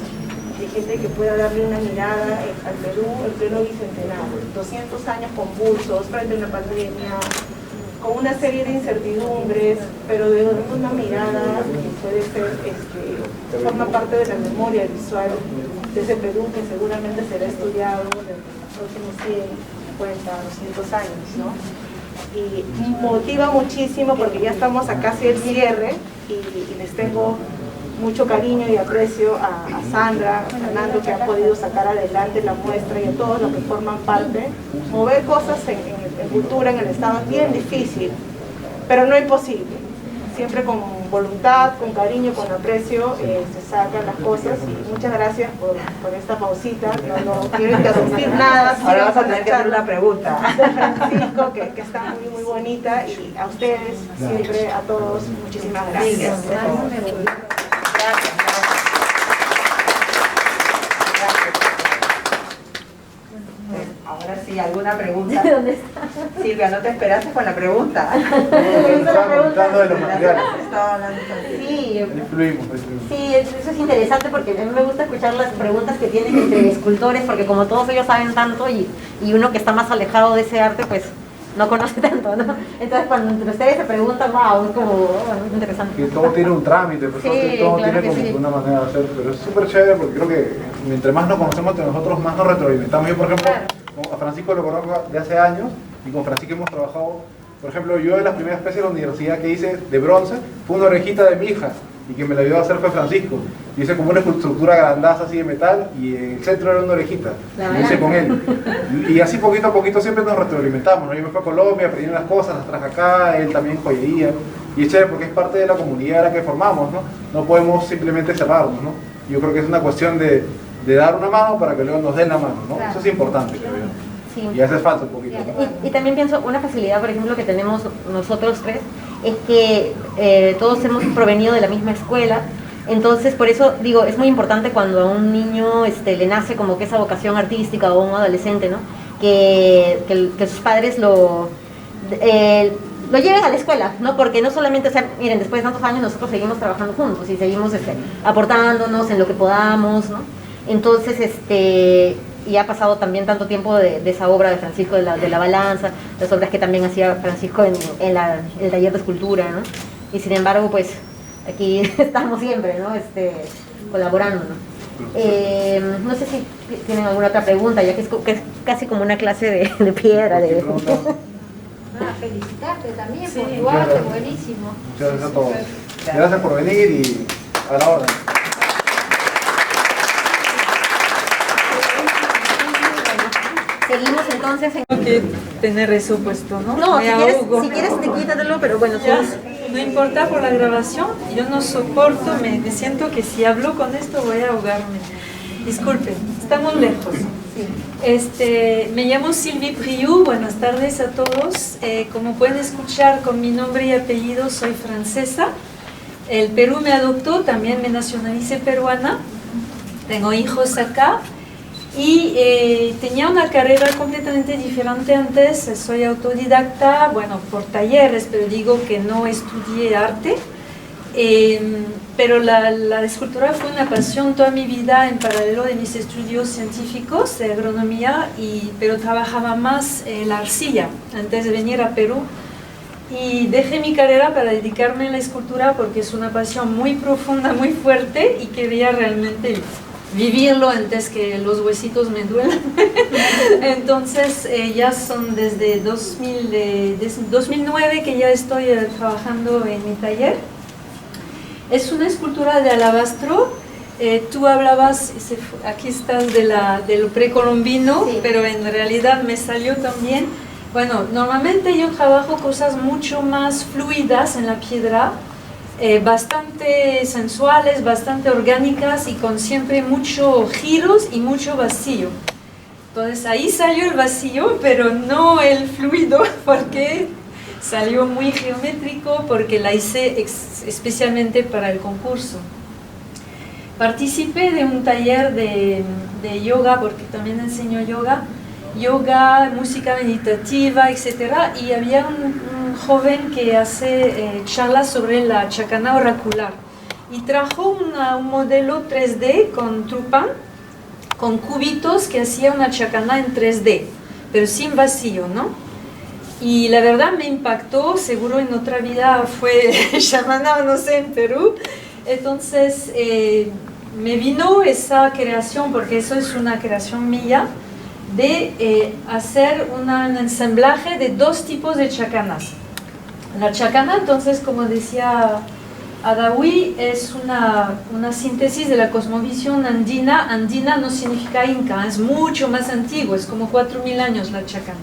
L: de gente que pueda darle una mirada al Perú en pleno bicentenario, 200 años convulsos, frente a una pandemia, con una serie de incertidumbres, pero de una mirada que puede ser, forma parte de la memoria visual de ese Perú que seguramente será estudiado desde próximos 100, 50, 200 años, ¿no? Y motiva muchísimo porque ya estamos a casi el cierre y les tengo mucho cariño y aprecio a Sandra, a Fernando, que han podido sacar adelante la muestra, y a todos los que forman parte. Mover cosas en cultura en el Estado es bien difícil, pero no imposible. Siempre con voluntad, con cariño, con aprecio se sacan las cosas. Y muchas gracias por esta pausita. No quiero interrumpir nada.
C: Ahora vas a tener que hacer una pregunta.
L: De Francisco, que está muy, muy bonita, y a ustedes, siempre, a todos, muchísimas gracias.
C: Ahora sí, ¿alguna pregunta? ¿Dónde está? Silvia, ¿no te esperaste con la pregunta?
K: Preguntando de los materiales.
D: Sí,
K: Influimos.
D: sí, eso es interesante porque a mí me gusta escuchar las preguntas que tienen entre escultores, porque como todos ellos saben tanto y uno que está más alejado de ese arte, pues no conoce tanto, ¿no? Entonces cuando entre ustedes se preguntan, wow, es como es interesante.
K: Que todo tiene un trámite, pues,
D: sí,
K: todo
D: claro
K: tiene como
D: sí.
K: una manera de hacer, pero es súper chévere porque creo que mientras más nos conocemos entre nosotros, más nos retroalimentamos. Yo, por ejemplo, a Francisco lo conozco de hace años y con Francisco hemos trabajado, por ejemplo, yo de las primeras especies de la universidad que hice de bronce fue una orejita de mi hija, y que me la ayudó a hacer fue Francisco. Yo hice como una estructura grandaza así de metal y en el centro era una orejita, lo hice con él. Y así poquito a poquito siempre nos retroalimentamos, ¿no? Yo me fui a Colombia, aprendí unas cosas, las traje acá, él también joyería, y es chévere porque es parte de la comunidad a la que formamos, ¿no? No podemos simplemente cerrarnos, ¿no? Yo creo que es una cuestión de dar una mano para que luego nos den la mano, ¿no? Eso es importante, creo yo.
D: Sí.
K: Y hace falta un poquito.
D: Y también pienso, una facilidad, por ejemplo, que tenemos nosotros tres, es que todos hemos provenido de la misma escuela. Entonces, por eso digo, es muy importante cuando a un niño le nace como que esa vocación artística, o a un adolescente, ¿no? Que sus padres lo lleven a la escuela, ¿no? Porque no solamente, o sea, miren, después de tantos años nosotros seguimos trabajando juntos y seguimos aportándonos en lo que podamos, ¿no? Entonces, y ha pasado también tanto tiempo de esa obra de Francisco de la balanza, las obras que también hacía Francisco en el taller de escultura, ¿no? Y sin embargo, pues, aquí estamos siempre, ¿no? Colaborando, ¿no? No sé si tienen alguna otra pregunta, ya que es casi como una clase de piedra.
E: Felicitarte también por tu arte, buenísimo.
K: Muchas gracias a todos. Gracias por venir y a la orden.
D: Seguimos entonces en...
H: Tengo que tener eso puesto, ¿no?
D: No,
H: Me
D: si quieres quítatelo, pero bueno,
H: ya, no importa por la grabación, yo no soporto, me siento que si hablo con esto voy a ahogarme. Disculpen, estamos lejos. Me llamo Sylvie Priou, buenas tardes a todos. Como pueden escuchar con mi nombre y apellido, soy francesa. El Perú me adoptó, también me nacionalicé peruana. Tengo hijos acá. Y tenía una carrera completamente diferente antes. Soy autodidacta, bueno, por talleres, pero digo que no estudié arte. Pero la escultura fue una pasión toda mi vida en paralelo de mis estudios científicos de agronomía, pero trabajaba más la arcilla antes de venir a Perú. Y dejé mi carrera para dedicarme a la escultura porque es una pasión muy profunda, muy fuerte, y quería realmente vivirlo antes que los huesitos me duelan. Entonces ya son desde 2009 que ya estoy trabajando en mi taller. Es una escultura de alabastro. Tú hablabas, aquí estás de lo precolombino, sí, pero en realidad me salió también. Bueno, normalmente yo trabajo cosas mucho más fluidas en la piedra, bastante sensuales, bastante orgánicas y con siempre muchos giros y mucho vacío. Entonces ahí salió el vacío, pero no el fluido, porque salió muy geométrico, porque la hice especialmente para el concurso. Participé de un taller de yoga, porque también enseño yoga, música meditativa, etc. Y había un joven que hace charlas sobre la chacana oracular. Y trajo un modelo 3D con trupán, con cubitos, que hacía una chacana en 3D, pero sin vacío, ¿no? Y la verdad me impactó, seguro en otra vida fue chamana o no sé, en Perú. Entonces me vino esa creación, porque eso es una creación mía, de hacer un ensamblaje de dos tipos de chacanas. La chacana, entonces, como decía Adawi, es una síntesis de la cosmovisión andina. Andina no significa inca, es mucho más antiguo, es como 4000 años la chacana.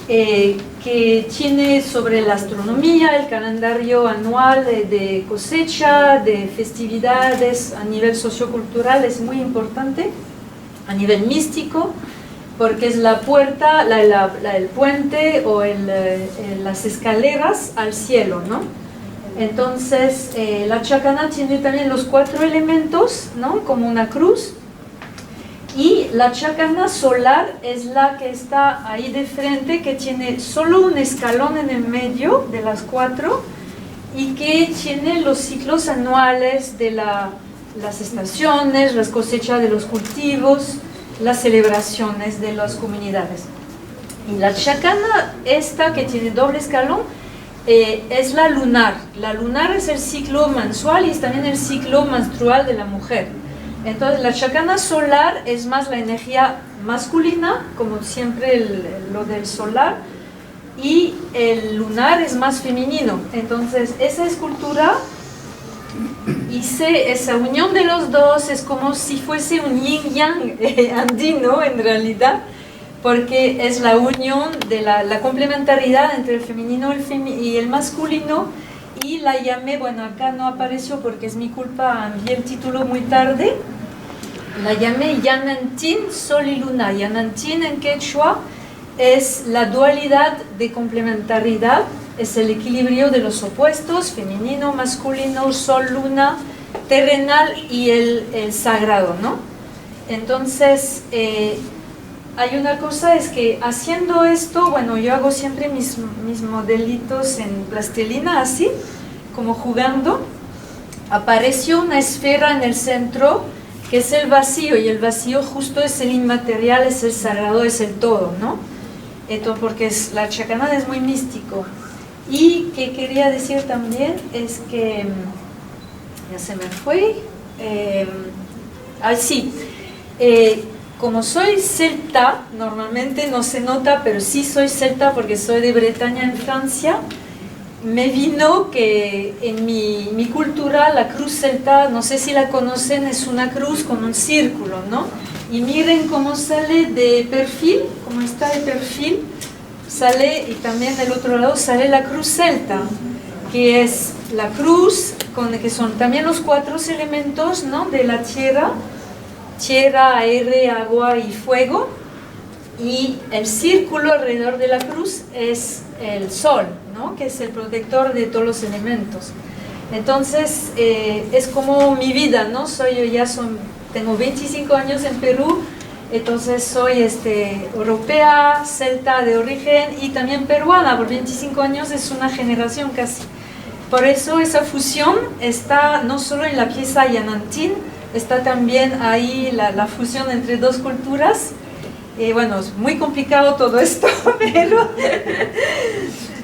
H: Que tiene sobre la astronomía, el calendario anual de cosecha, de festividades a nivel sociocultural, es muy importante, a nivel místico, porque es la puerta, el puente o las escaleras al cielo, ¿no? Entonces, la chacana tiene también los 4 elementos, ¿no? Como una cruz. Y la chacana solar es la que está ahí de frente, que tiene solo un escalón en el medio de las 4 y que tiene los ciclos anuales de las estaciones, las cosechas de los cultivos, las celebraciones de las comunidades. Y la chacana esta que tiene doble escalón es la lunar. La lunar es el ciclo mensual y es también el ciclo menstrual de la mujer. Entonces la chacana solar es más la energía masculina, como siempre lo del solar, y el lunar es más femenino. Entonces esa escultura, hice esa unión de los dos, es como si fuese un yin yang andino en realidad, porque es la unión de la complementariedad entre el femenino y el masculino. Y la llamé, bueno, acá no apareció porque es mi culpa, envié el título muy tarde. La llamé Yanantin, Sol y Luna. Yanantin en quechua es la dualidad de complementariedad, es el equilibrio de los opuestos, femenino, masculino, sol, luna, terrenal y el sagrado, ¿no? Entonces, hay una cosa, es que haciendo esto, bueno, yo hago siempre mis modelitos en plastilina, así, como jugando. Apareció una esfera en el centro, que es el vacío, y el vacío justo es el inmaterial, es el sagrado, es el todo, ¿no? Esto porque la chacana es muy místico. Y que quería decir también es que, ya se me fue, sí, como soy celta, normalmente no se nota, pero sí soy celta porque soy de Bretaña en Francia, me vino que en mi cultura la cruz celta, no sé si la conocen, es una cruz con un círculo, ¿no? Y miren cómo sale de perfil, cómo está de perfil, sale, y también del otro lado sale la cruz celta, que es la cruz, que son también los 4 elementos, ¿no? De la tierra, aire, agua y fuego, y el círculo alrededor de la cruz es el sol, ¿no? Que es el protector de todos los elementos. Entonces, es como mi vida, ¿no? Tengo 25 años en Perú, entonces soy europea, celta de origen y también peruana, por 25 años es una generación casi. Por eso esa fusión está no solo en la pieza Yanantin, está también ahí la fusión entre 2 culturas. Bueno, es muy complicado todo esto, pero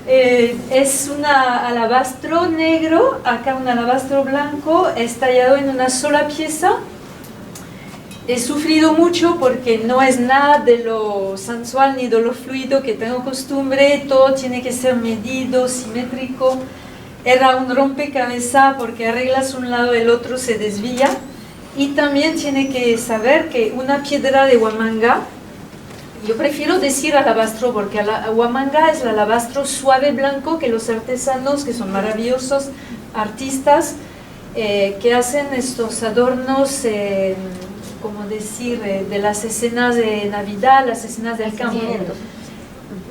H: es un alabastro negro, acá un alabastro blanco, es tallado en una sola pieza. He sufrido mucho porque no es nada de lo sensual ni de lo fluido que tengo costumbre, todo tiene que ser medido, simétrico. Era un rompecabezas porque arreglas un lado, el otro se desvía. Y también tiene que saber que una piedra de Huamanga, yo prefiero decir alabastro porque Huamanga es el alabastro suave blanco que los artesanos, que son maravillosos artistas, que hacen estos adornos, como decir, de las escenas de Navidad, las escenas del campo,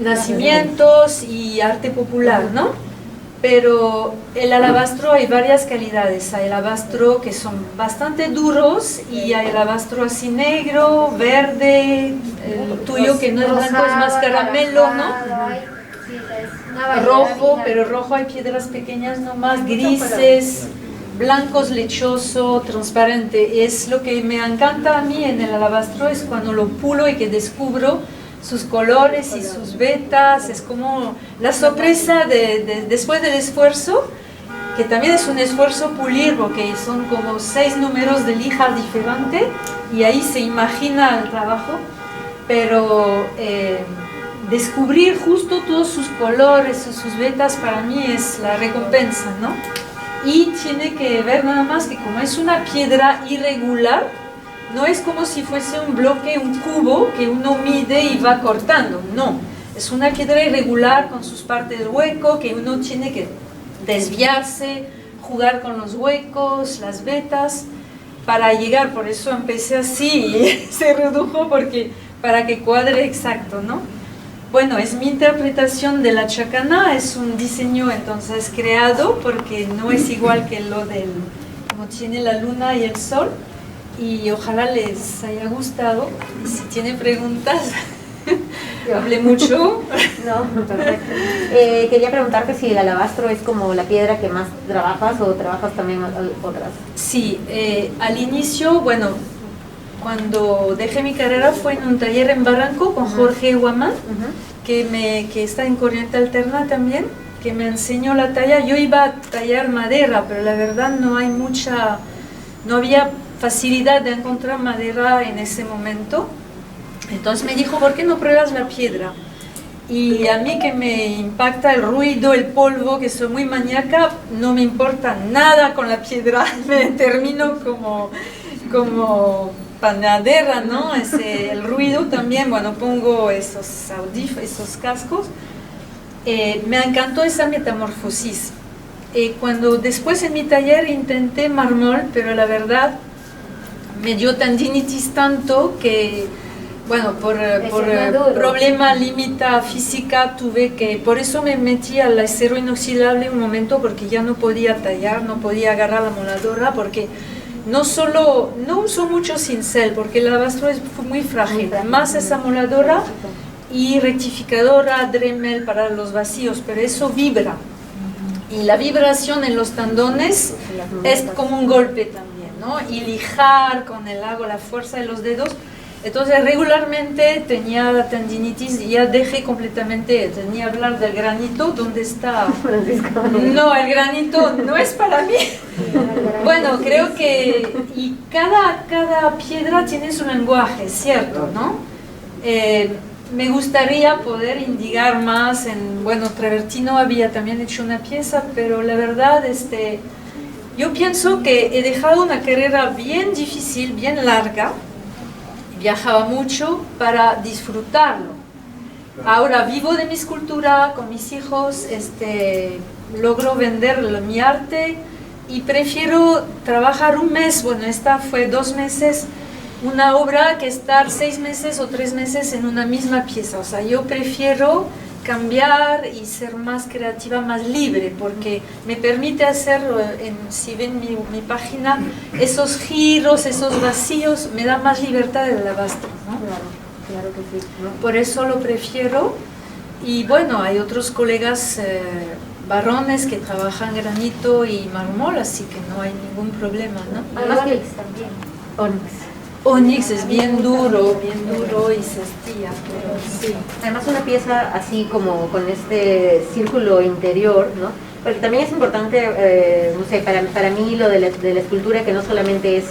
H: nacimientos y arte popular, ¿no? Pero el alabastro hay varias calidades, hay alabastro que son bastante duros y hay alabastro así negro, verde, el tuyo que no es blanco, es más caramelo, ¿no? Rojo, pero rojo hay piedras pequeñas nomás, grises, blancos, lechoso, transparente. Es lo que me encanta a mí en el alabastro, es cuando lo pulo y que descubro sus colores y sus vetas, es como la sorpresa después del esfuerzo, que también es un esfuerzo pulir, porque son como 6 números de lija diferentes, y ahí se imagina el trabajo. pero descubrir justo todos sus colores, sus vetas, para mí es la recompensa, ¿no? Y tiene que ver nada más que como es una piedra irregular, no es como si fuese un bloque, un cubo que uno mide y va cortando, no. Es una piedra irregular con sus partes huecos que uno tiene que desviarse, jugar con los huecos, las vetas, para llegar. Por eso empecé así y se redujo para que cuadre exacto, ¿no? Bueno, es mi interpretación de la chacana, es un diseño entonces creado porque no es igual que lo del, como tiene la luna y el sol. Y ojalá les haya gustado. Y si tienen preguntas, hablé mucho.
D: No, perfecto. Quería preguntarte si el alabastro es como la piedra que más trabajas o trabajas también otras.
H: Sí, al inicio, bueno, cuando dejé mi carrera fue en un taller en Barranco con Jorge Guamán, que está en Corriente Alterna también, que me enseñó la talla. Yo iba a tallar madera, pero la verdad no había facilidad de encontrar madera en ese momento. Entonces me dijo, ¿por qué no pruebas la piedra? Y a mí que me impacta el ruido, el polvo, que soy muy maníaca, no me importa nada con la piedra, me termino como panadera, ¿no? El ruido también, bueno, pongo esos cascos. Me encantó esa metamorfosis. Cuando después en mi taller intenté mármol, pero la verdad me dio tendinitis tanto que, bueno, por problema limita física por eso me metí al acero inoxidable un momento, porque ya no podía tallar, no podía agarrar la moladora, porque no uso mucho cincel, porque el alabastro es muy frágil, más esa moladora y rectificadora, Dremel para los vacíos, pero eso vibra. Y la vibración en los tendones es como un golpe también, ¿no? Y lijar con el agua, la fuerza de los dedos. Entonces regularmente tenía la tendinitis y ya dejé completamente, tenía que hablar del granito, ¿dónde está? No, el granito no es para mí. Bueno, creo que y cada piedra tiene su lenguaje, ¿cierto? ¿No? Me gustaría poder indicar más bueno, Travertino había también hecho una pieza, pero la verdad, yo pienso que he dejado una carrera bien difícil, bien larga, viajaba mucho para disfrutarlo. Ahora vivo de mi escultura con mis hijos, logro vender mi arte y prefiero trabajar un mes, bueno, esta fue 2 meses, una obra que estar 6 meses o 3 meses en una misma pieza. O sea, yo prefiero cambiar y ser más creativa, más libre, porque me permite hacer, si ven mi página, esos giros, esos vacíos, me da más libertad del alabastro, ¿no?
D: Claro que sí, ¿no?
H: Por eso lo prefiero. Y bueno, hay otros colegas varones que trabajan granito y mármol, así que no hay ningún problema, ¿no?
D: Además que también.
H: Onix es bien duro y se estilla, pero sí.
D: Además una pieza así como con este círculo interior, ¿no? Porque también es importante, no sé, para mí lo de la escultura, que no solamente es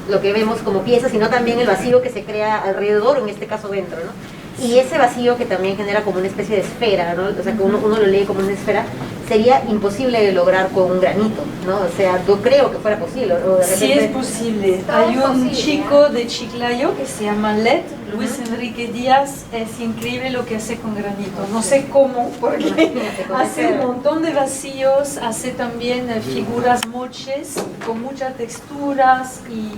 D: lo que vemos como pieza, sino también el vacío que se crea alrededor, en este caso dentro, ¿no? Y ese vacío que también genera como una especie de esfera, ¿no? O sea, que uno lo lee como una esfera, sería imposible de lograr con un granito, ¿no? O sea, yo creo que fuera posible. O de repente...
H: Sí es posible. Hay un chico de Chiclayo que se llama Led, Luis Enrique Díaz, es increíble lo que hace con granito. No sé cómo, porque hace un montón de vacíos, hace también figuras moches con muchas texturas y...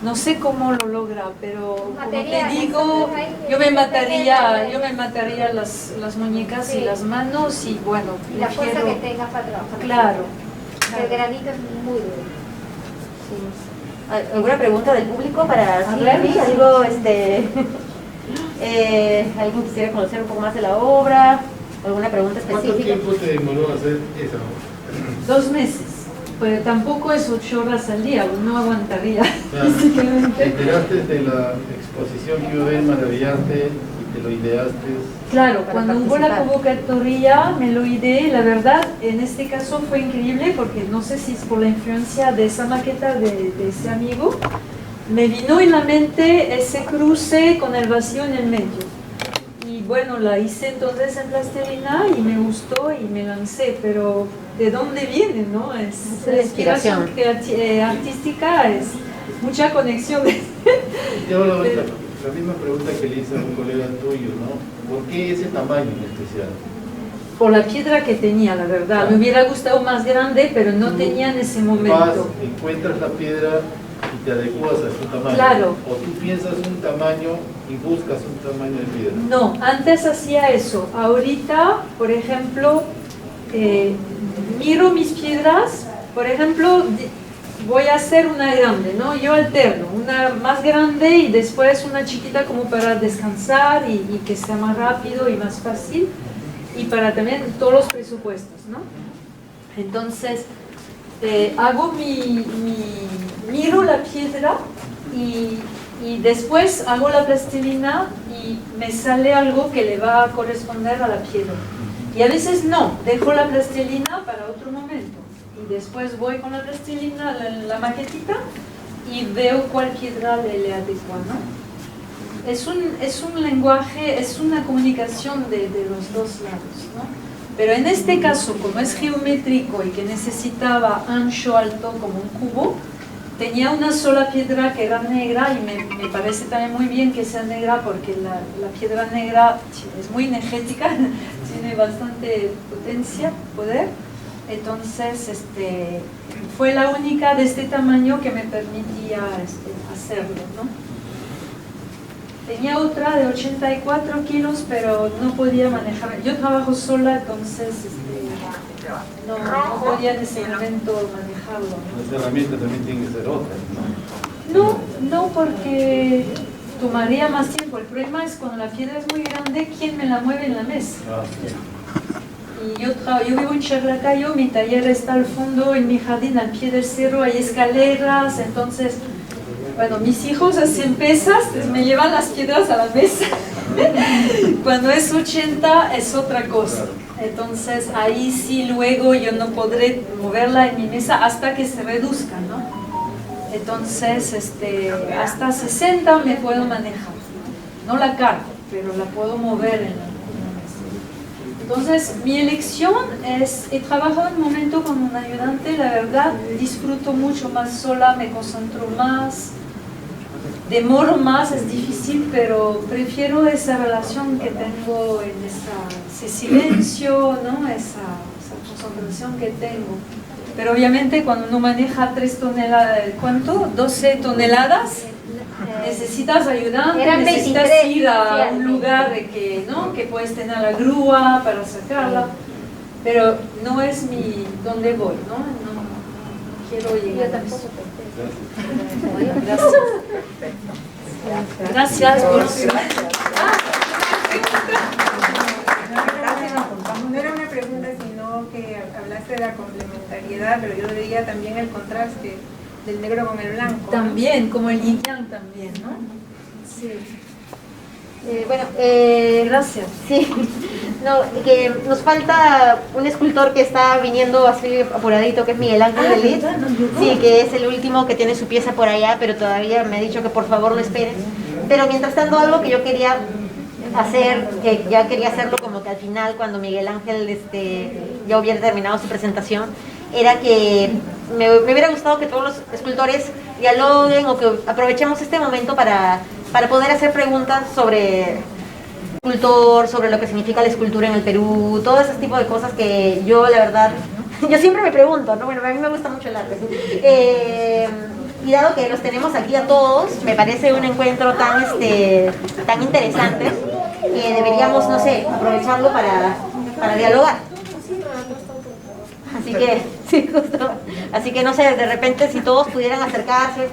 H: No sé cómo lo logra, pero como te digo, yo me mataría las muñecas y las manos y bueno,
E: y la fuerza que tengas para trabajar.
H: Claro.
E: El granito es muy duro.
D: Sí. ¿Alguna pregunta del público para Silvi? Algo, ¿alguien quisiera conocer un poco más de la obra? ¿Alguna pregunta específica?
F: ¿Cuánto tiempo te demoró hacer esa obra?
H: 2 meses. Pero tampoco es 8 horas al día, no aguantaría.
F: Claro. ¿Te enteraste de la exposición que iba a haber, maravillarte y te lo ideaste?
H: Claro, cuando hubo la convocatoria me lo ideé, la verdad, en este caso fue increíble porque no sé si es por la influencia de esa maqueta de ese amigo, me vino en la mente ese cruce con el vacío en el medio. Y bueno, la hice entonces en plastilina y me gustó y me lancé, pero ¿de dónde viene, no? Es la inspiración artística, es mucha conexión.
F: Yo la misma pregunta que le hice a un colega tuyo, ¿no? ¿Por qué ese tamaño en especial?
H: Por la piedra que tenía, la verdad. Me hubiera gustado más grande, pero no tenía en ese momento.
F: Vas, encuentras la piedra y te adecuas a su tamaño.
H: Claro.
F: O tú piensas un tamaño y buscas un tamaño de piedra.
H: No, antes hacía eso. Ahorita, por ejemplo, miro mis piedras, por ejemplo, voy a hacer una grande, ¿no? Yo alterno, una más grande y después una chiquita como para descansar y que sea más rápido y más fácil. Y para también todos los presupuestos, ¿no? Entonces, miro la piedra y después hago la plastilina y me sale algo que le va a corresponder a la piedra. Y a veces no, dejo la plastilina para otro momento. Y después voy con la plastilina, la maquetita, y veo cuál piedra le adecua, ¿no? Es un lenguaje, es una comunicación de los dos lados, ¿no? Pero en este caso, como es geométrico y que necesitaba ancho, alto, como un cubo, tenía una sola piedra que era negra y me parece también muy bien que sea negra porque la piedra negra es muy energética, tiene bastante potencia, poder. Entonces, fue la única de este tamaño que me permitía hacerlo, ¿no? Tenía otra de 84 kilos, pero no podía manejar. Yo trabajo sola, entonces no podía en ese momento manejarlo.
F: Las herramientas también tienen que ser otras, ¿no?
H: No, porque tomaría más tiempo. El problema es cuando la piedra es muy grande, ¿quién me la mueve en la mesa? Y yo vivo en Chaclacayo, mi taller está al fondo, en mi jardín, al pie del cerro, hay escaleras, entonces... Bueno, mis hijos hacen pesas, pues me llevan las piedras a la mesa. Cuando es 80 es otra cosa. Entonces ahí sí luego yo no podré moverla en mi mesa hasta que se reduzca, ¿no? Entonces hasta 60 me puedo manejar. No la cargo, pero la puedo mover en la mesa. Entonces mi elección es, he trabajado en un momento con un ayudante, la verdad disfruto mucho más sola, me concentro más. Demoro más, es difícil, pero prefiero esa relación que tengo en ese silencio, ¿no? esa concentración que tengo. Pero obviamente cuando uno maneja 3 toneladas, ¿cuánto? 12 toneladas, necesitas ayudante, necesitas ir a un lugar ¿no? que puedes tener la grúa para sacarla, pero no es donde voy, ¿no? Quiero llegar a eso. Gracias. Gracias por su...
I: No era una pregunta, sino que hablaste de la complementariedad, pero yo diría también el contraste del negro con el blanco.
H: También, como el yin yang también, ¿no? Sí.
D: Bueno,
H: gracias.
D: Sí, no, que nos falta un escultor que está viniendo así apuradito, que es Miguel Ángel de Lit. Sí, que es el último que tiene su pieza por allá, pero todavía me ha dicho que por favor lo esperen. Pero mientras tanto, algo que yo quería hacer, que ya quería hacerlo como que al final, cuando Miguel Ángel ya hubiera terminado su presentación, era que me hubiera gustado que todos los escultores dialoguen o que aprovechemos este momento para poder hacer preguntas sobre escultor, sobre lo que significa la escultura en el Perú, todo ese tipo de cosas que yo, la verdad, yo siempre me pregunto, ¿no? Bueno, a mí me gusta mucho el arte. Y dado que los tenemos aquí a todos, me parece un encuentro tan interesante que deberíamos, no sé, aprovecharlo para dialogar. Así que, sí, justo. Así que, no sé, de repente si todos pudieran acercarse,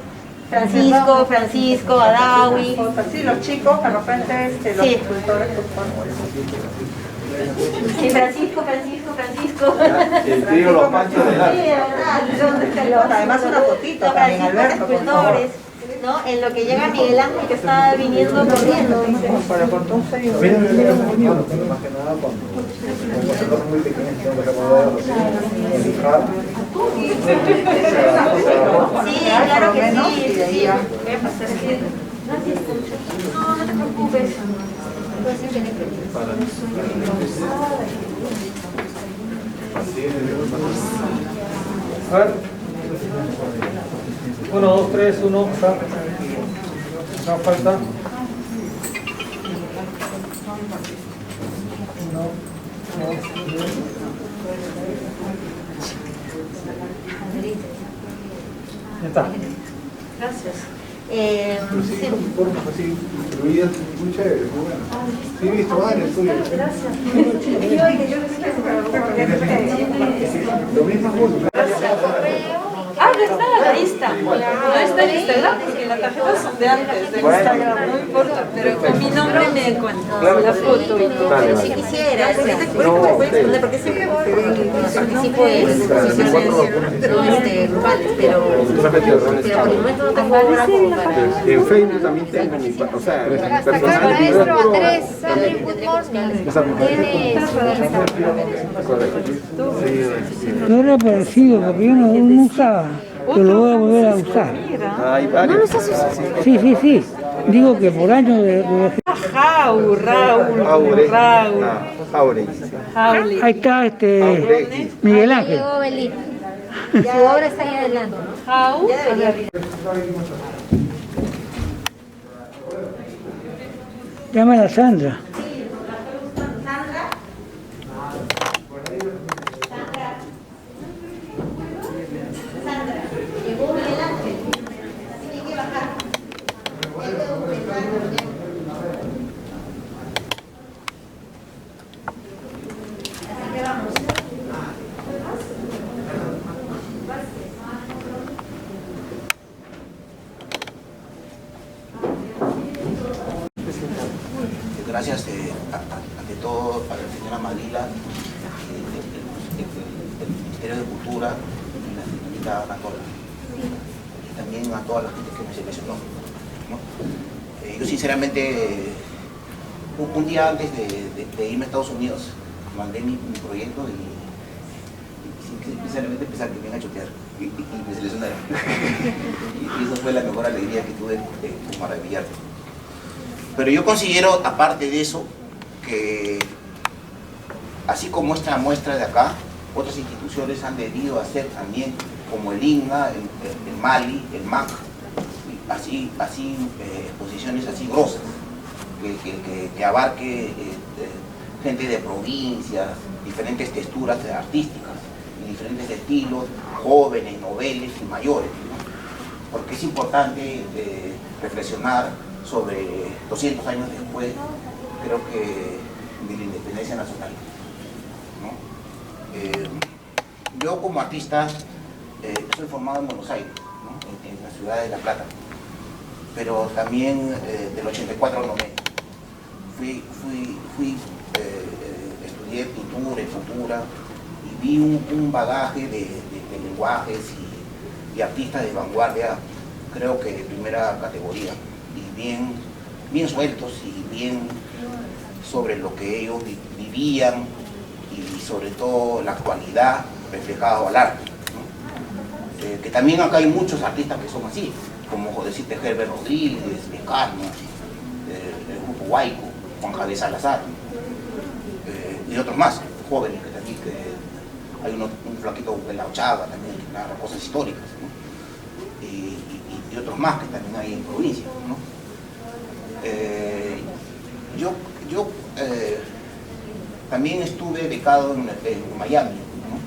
D: Francisco, Adawi.
L: Sí, los chicos, de repente los escultores, por favor.
D: Sí, Francisco.
A: Te digo los panchos del arte.
D: Sí, de verdad.
L: Además una fotito también, Alberto, por favor.
D: ¿No? En lo que llega Miguel Ángel, que está viniendo corriendo.
L: Para cortar un sello.
K: Más que nada cuando muy pequeños tengo que remodelar,
D: Sí, claro que sí.
J: A ver. 1, 2, 3, 1, acá. Acá falta. 1, 2, 3. Ya está.
D: Gracias.
K: Sí, informes así, incluidas, muy chévere, muy bueno. Sí, he visto varios tuyos.
D: Gracias.
K: Lo mismo justo.
H: Ah, verdad, ahí está. No está en Instagram porque las tarjetas son de antes, de Instagram, no importa, pero con mi nombre me cuenta la foto y todo.
D: Pero si quisiera, porque siempre participo en exposiciones grupales, pero por el momento no tengo hora como para...
A: En Facebook también tengo mi, o sea,
E: Acá maestro Andrés sale en Good Morning. Tiene
B: No era parecido porque yo no usaba, pero lo voy a volver a usar.
A: hay varios.
B: Sí. Digo que por años de...
H: Raúl.
B: Ahí está Miguel Ángel.
E: llegó Belén. Su obra está ahí adelante.
H: Raúl.
B: Llama a Sandra.
M: Gracias ante todo a la señora Maglila, del Ministerio de Cultura y la señorita Anatola, y también a toda la gente que me seleccionó, ¿no? Yo sinceramente, un día antes de irme a Estados Unidos, mandé mi proyecto y sinceramente pensaba que me iban a chotear y me seleccionaron. Y esa fue la mejor alegría que tuve de maravillarte. Pero yo considero, aparte de eso, que así como esta muestra de acá, otras instituciones han debido hacer también, como el INGA, el MALI, el MAC, así exposiciones así grosas, que abarque gente de provincias, diferentes texturas artísticas, diferentes estilos, jóvenes, noveles y mayores, ¿no? Porque es importante reflexionar sobre 200 años después, creo que, de la independencia nacional, ¿no? Yo como artista soy formado en Buenos Aires, ¿no? en la ciudad de La Plata, pero también del 84 al 90 estudié pintura y escultura y vi un bagaje de lenguajes y artistas de vanguardia, creo que de primera categoría, y bien sueltos y bien sobre lo que ellos vivían y sobre todo la actualidad reflejada al arte, ¿no? Que también acá hay muchos artistas que son así, como Jodecite Herbert Rodríguez, Escarno, el grupo Huayco, Juan Javier Salazar, y otros más, jóvenes que también, hay un flaquito Pelao Chava también, que narra cosas históricas, ¿no? Y otros más que también hay en provincia, ¿no? Yo también estuve becado en Miami, ¿no?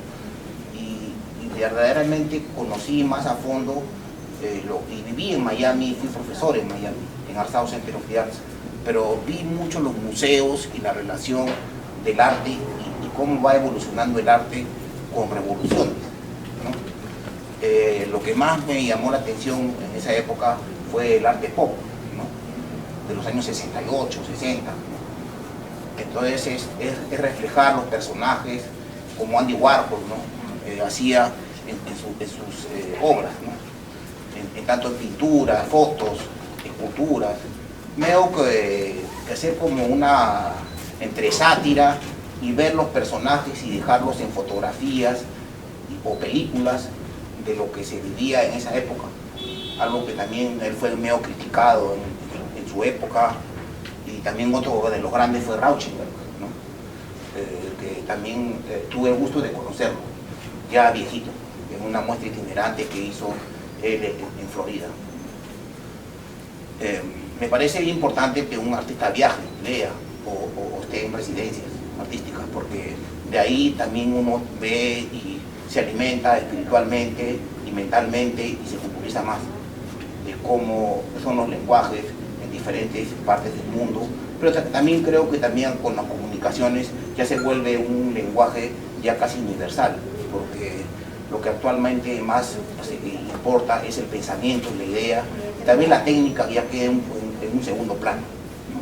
M: Y verdaderamente conocí más a fondo y viví en Miami, fui profesor en Miami, en Art South Center of the Arts, pero vi mucho los museos y la relación del arte y cómo va evolucionando el arte con revoluciones, ¿no? Lo que más me llamó la atención en esa época fue el arte pop, ¿no? De los años 68, 60, ¿no? Entonces es reflejar los personajes como Andy Warhol, ¿no? Hacía en sus obras, ¿no? En tanto en pintura, fotos, esculturas. Veo que hacer como una entre sátira y ver los personajes y dejarlos en fotografías o películas de lo que se vivía en esa época. Algo que también él fue medio criticado en su época, y también otro de los grandes fue Rauschenberg, ¿no? Que también tuve el gusto de conocerlo, ya viejito, en una muestra itinerante que hizo él en Florida. Me parece importante que un artista viaje, lea o esté en residencias artísticas, porque de ahí también uno ve y se alimenta espiritualmente y mentalmente y se culturiza más de cómo son los lenguajes en diferentes partes del mundo, pero también creo que también con las comunicaciones ya se vuelve un lenguaje ya casi universal, porque lo que actualmente más importa es el pensamiento, la idea, y también la técnica ya queda en un segundo plano, ¿no?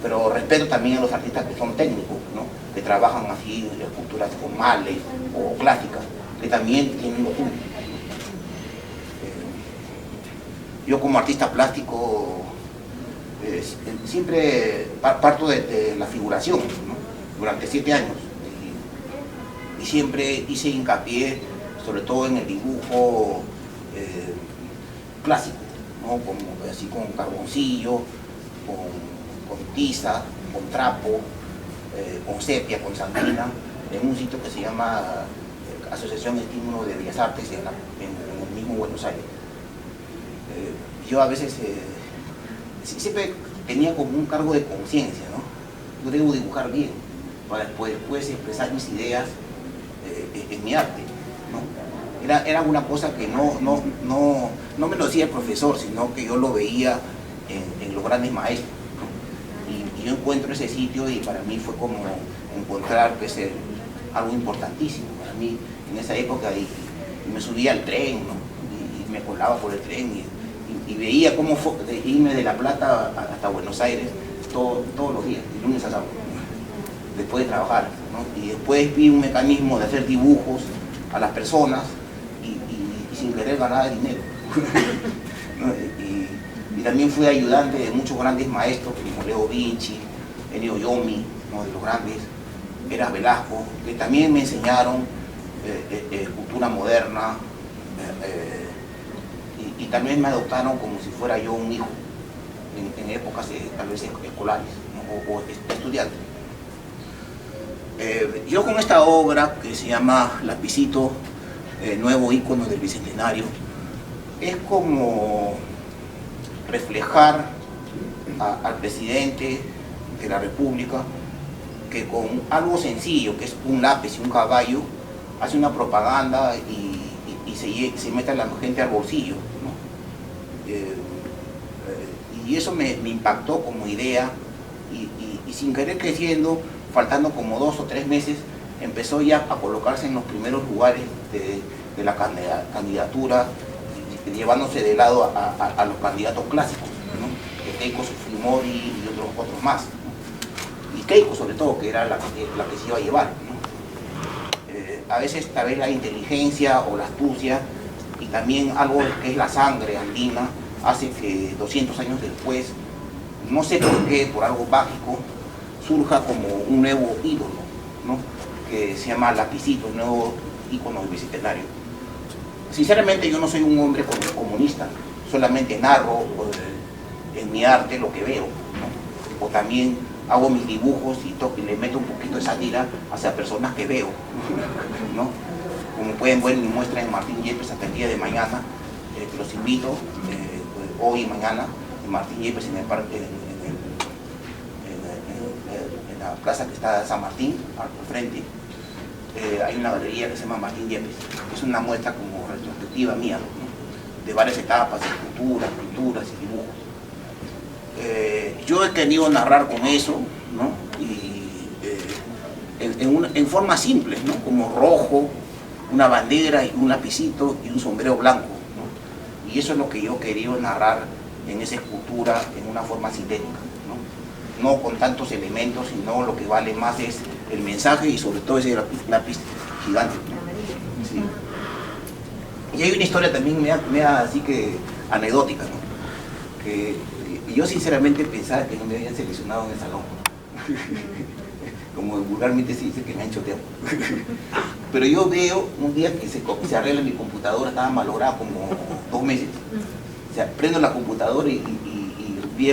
M: Pero respeto también a los artistas que son técnicos, ¿no? Que trabajan así en esculturas formales o clásicas, que también tienen lo suyo. Yo como artista plástico siempre parto de la figuración, ¿no? Durante 7 años, y siempre hice hincapié sobre todo en el dibujo clásico, ¿no? Así con carboncillo, con tiza, con trapo, con sepia, con santina, en un sitio que se llama Asociación Estímulo de Bellas Artes en el mismo Buenos Aires. Yo a veces siempre tenía como un cargo de conciencia, ¿no? Yo debo dibujar bien para después expresar mis ideas en mi arte, ¿no? Era una cosa que no me lo decía el profesor, sino que yo lo veía en los grandes maestros, ¿no? Y yo encuentro ese sitio y para mí fue como encontrar pues, algo importantísimo para mí en esa época, y me subía al tren, ¿no? y me colaba por el tren y veía cómo fue irme de La Plata hasta Buenos Aires todos los días, de lunes a sábado, después de trabajar, ¿no? Y después vi un mecanismo de hacer dibujos a las personas y sin querer ganar dinero. ¿No? Y también fui ayudante de muchos grandes maestros como Leo Vinci, Ennio Yomi, ¿no? De los grandes, Eras Velasco, que también me enseñaron escultura moderna, y también me adoptaron como si fuera yo un hijo en épocas tal vez escolares, ¿no? o estudiantes. Yo con esta obra que se llama Lapicito, nuevo ícono del Bicentenario, es como reflejar al presidente de la República que con algo sencillo, que es un lápiz y un caballo, hace una propaganda y se mete a la gente al bolsillo, ¿no? Y eso me impactó como idea, y sin querer creciendo, faltando como 2 o 3 meses, empezó ya a colocarse en los primeros lugares de la candidatura, llevándose de lado a los candidatos clásicos, ¿no? Keiko Fujimori y otros más, ¿no? Y Keiko sobre todo, que era la que se iba a llevar, ¿no? A veces tal vez la inteligencia o la astucia y también algo que es la sangre andina hace que 200 años después, no sé por qué, por algo mágico, surja como un nuevo ídolo, ¿no? Que se llama Lapicito, un nuevo ícono del Bicentenario. Sinceramente yo no soy un hombre comunista, solamente narro en mi arte lo que veo, ¿no? O también hago mis dibujos y le meto un poquito de sátira hacia personas que veo, ¿no? Como pueden ver mi muestra en Martín Yepes hasta el día de mañana, que los invito, hoy y mañana, en Martín Yepes en la plaza que está San Martín, al frente, hay una galería que se llama Martín Yepes. Es una muestra como retrospectiva mía, ¿no? De varias etapas, esculturas, pinturas y dibujos. Yo he querido narrar con eso, ¿no? Y en forma simple, ¿no? Como rojo, una bandera y un lapicito y un sombrero blanco, ¿no? Y eso es lo que yo he querido narrar en esa escultura en una forma sintética, ¿no? No con tantos elementos, sino lo que vale más es el mensaje y sobre todo ese lápiz gigante, ¿no? Sí. Y hay una historia también media así que anecdótica, ¿no? Que yo sinceramente pensaba que no me habían seleccionado en el salón. Como vulgarmente se dice que me han choteado. Pero yo veo un día que se arregla mi computadora, estaba malograda como 2 meses. O sea, prendo la computadora y vi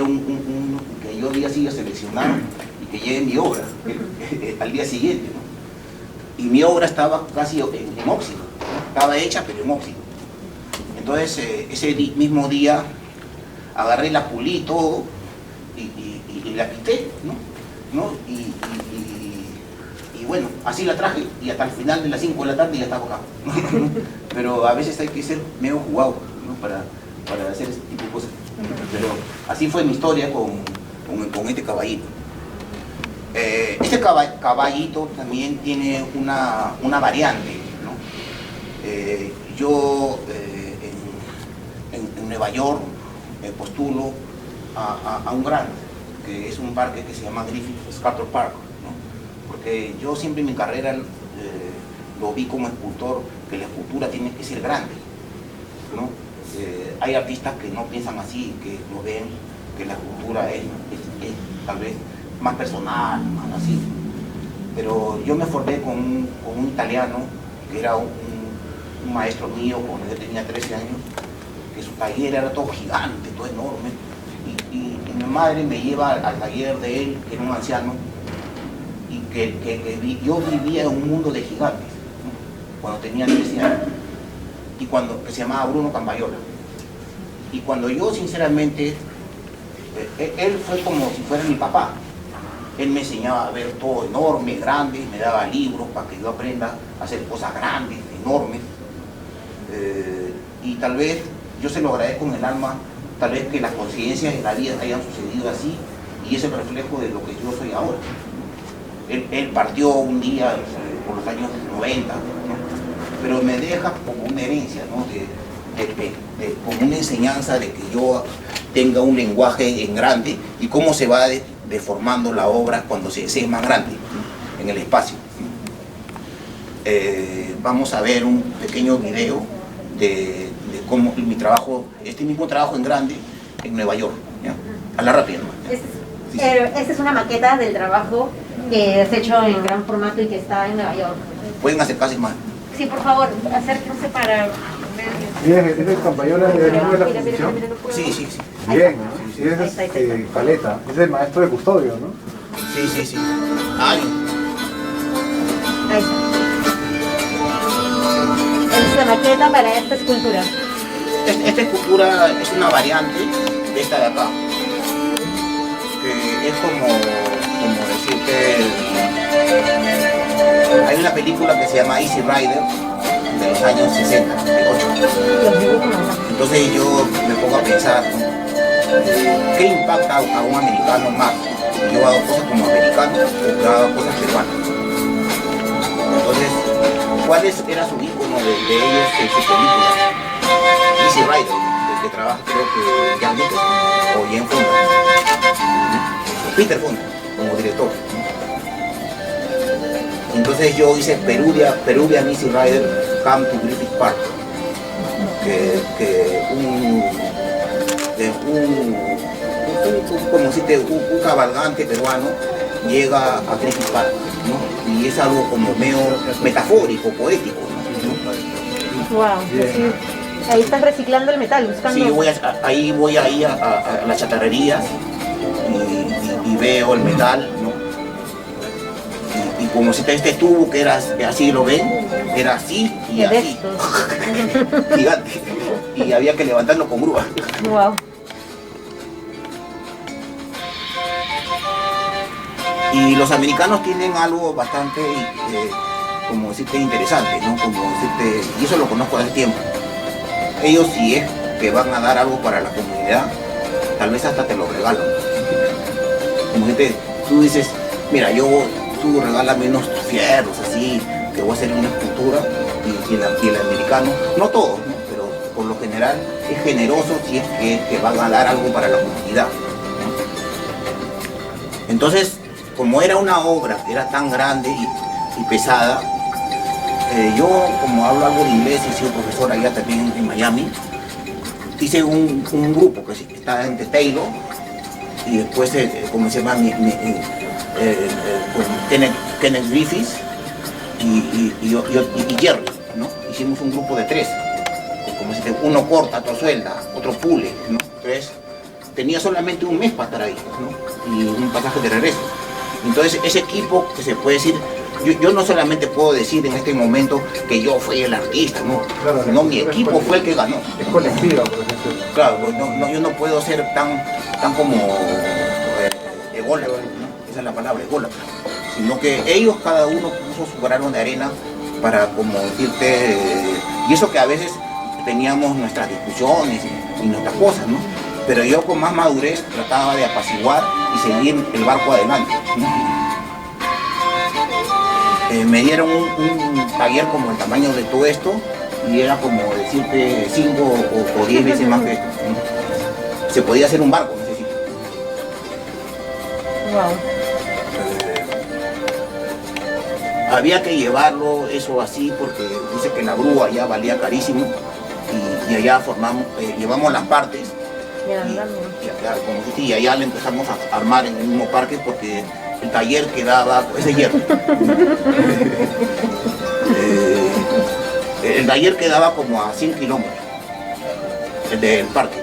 M: que que yo había sido seleccionado y que lleve mi obra al día siguiente, ¿no? Y mi obra estaba casi en óxido, ¿no? Estaba hecha pero en óxido. Entonces ese mismo día agarré, la pulí todo y la quité, ¿no? Y bueno, así la traje y hasta el final de las 5 de la tarde ya estaba acá. Pero a veces hay que ser medio jugado, ¿no? para hacer este tipo de cosas. Pero así fue mi historia con este caballito. Este caballito también tiene una variante, ¿no? Yo en Nueva York postulo a un grant, que es un parque que se llama Griffith Sculpture Park, ¿no? Porque yo siempre en mi carrera lo vi como escultor, que la escultura tiene que ser grande, ¿no? Hay artistas que no piensan así, que lo ven, que la escultura es tal vez más personal, más así. Pero yo me formé con un italiano, que era un maestro mío cuando yo tenía 13 años, que su taller era todo gigante, todo enorme. Y mi madre me lleva al taller de él, que era un anciano, y yo vivía en un mundo de gigantes, ¿no? Cuando tenía 13 años, y que se llamaba Bruno Cambayola. Y cuando yo sinceramente, él fue como si fuera mi papá. Él me enseñaba a ver todo enorme, grande, me daba libros para que yo aprenda a hacer cosas grandes, enormes. Y tal vez yo se lo agradezco en el alma, tal vez que las coincidencias en la vida hayan sucedido así, y es el reflejo de lo que yo soy ahora. Él partió un día por los años 90, ¿no? Pero me deja como una herencia, ¿no? Como una enseñanza de que yo tenga un lenguaje en grande y cómo se va deformando la obra cuando se es más grande, ¿no? En el espacio. Vamos a ver un pequeño video de cómo mi trabajo, este mismo trabajo en grande en Nueva York, ¿ya? A la rápida, ¿no?
D: Esta es una maqueta del trabajo que has hecho en gran formato y que está en Nueva York.
M: Pueden acercarse más.
D: Sí, por favor, acérquense para...
K: ¿Es el Cambayola de la exposición?
M: Sí.
K: Bien, sí, es Caleta, es el maestro de Custodio, ¿no?
M: Sí. Ahí
D: está. Es la maqueta para esta escultura.
M: Esta escultura es una variante de esta de acá, que es como decir que hay una película que se llama Easy Rider de los años 60, 68. Entonces yo me pongo a pensar, ¿no? ¿Qué impacta a un americano más? ¿Que yo hago cosas como americano o que hago cosas peruanas? Entonces, ¿cuál era su ícono de ellos en sus películas? Easy Rider, el que trabaja creo que Jan Nicholson o Jane Fonda, Peter Fonda como director. Entonces yo hice Peruvian Easy Rider Come to Griffith Park, como si un cabalgante peruano llega a Griffith Park, ¿no? Y es algo como medio metafórico, poético, ¿no?
D: Wow, sí. Ahí estás reciclando el metal, buscando...
M: Sí, voy ahí a las chatarrerías y veo el metal, ¿no? Y como si este tubo que era así, lo ven, era así y así, gigante, y había que levantarlo con grúa.
D: Wow.
M: Y los americanos tienen algo bastante, como decirte, interesante, ¿no? Como decirte, y eso lo conozco hace tiempo. Ellos, si es que van a dar algo para la comunidad, tal vez hasta te lo regalan. Como decirte, tú dices, mira, tú regálame unos fierros así, que voy a hacer una escultura, y el americano, no todos, ¿no? Pero por lo general es generoso si es que van a dar algo para la comunidad, ¿no? Entonces, como era una obra que era tan grande y pesada, yo, como hablo algo de inglés y soy profesor allá también en Miami, hice un grupo que está entre Taylor y después, como se llama, Kenneth Griffith y Jerry, ¿no? Hicimos un grupo de 3, como si uno corta, otro suelda, otro pule, ¿no? 3, tenía solamente un mes para estar ahí, ¿no? Y un pasaje de regreso. Entonces ese equipo, que se puede decir, yo no solamente puedo decir en este momento que yo fui el artista, ¿no?
K: Claro,
M: no, mi equipo fue el que ganó.
K: Es colectiva, por ejemplo.
M: Claro, yo no puedo ser tan como ególatra, ¿no? Esa es la palabra, ególatra. Sino que ellos, cada uno puso su grano de arena para, como decirte, y eso que a veces teníamos nuestras discusiones y nuestras cosas, ¿no? Pero yo con más madurez trataba de apaciguar y seguir el barco adelante, ¿no? Me dieron un taller como el tamaño de todo esto y era como decirte 5 o 10 veces más que esto, ¿no? Se podía hacer un barco, necesito. Había que llevarlo eso así porque dice que la grúa ya valía carísimo y allá llevamos las partes y allá le empezamos a armar en el mismo parque porque el taller quedaba, ese hierro. El taller quedaba como a 100 kilómetros del parque.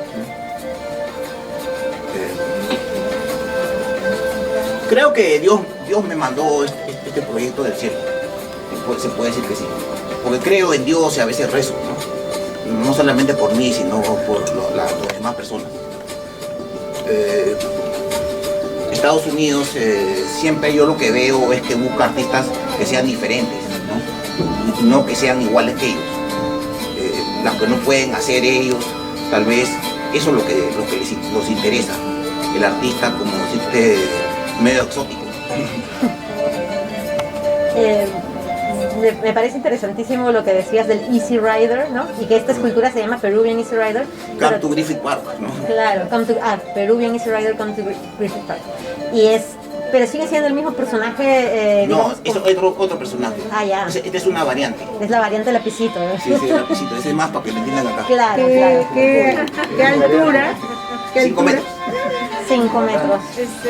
M: Creo que Dios me mandó este proyecto del cielo. Se puede decir que sí. Porque creo en Dios y a veces rezo, ¿no? No solamente por mí, sino por las demás personas. Estados Unidos, siempre yo lo que veo es que busca artistas que sean diferentes, ¿no? No que sean iguales que ellos. Las que no pueden hacer ellos, tal vez eso es lo que los interesa. El artista, como decirte, medio exótico.
D: Me parece interesantísimo lo que decías del Easy Rider, ¿no? Y que esta escultura se llama Peruvian Easy Rider.
M: Come to Griffith Park, ¿no?
D: Claro, Peruvian Easy Rider, come to Griffith Park. Pero sigue siendo el mismo personaje.
M: No, es otro personaje.
D: Ah, ya.
M: Esta es una variante.
D: Es la variante lapicito, ¿eh?
M: Sí, el lapicito. Ese es más para que lo entiendan acá.
D: Claro,
I: ¿Qué altura?
M: 5 metros.
D: 5 metros.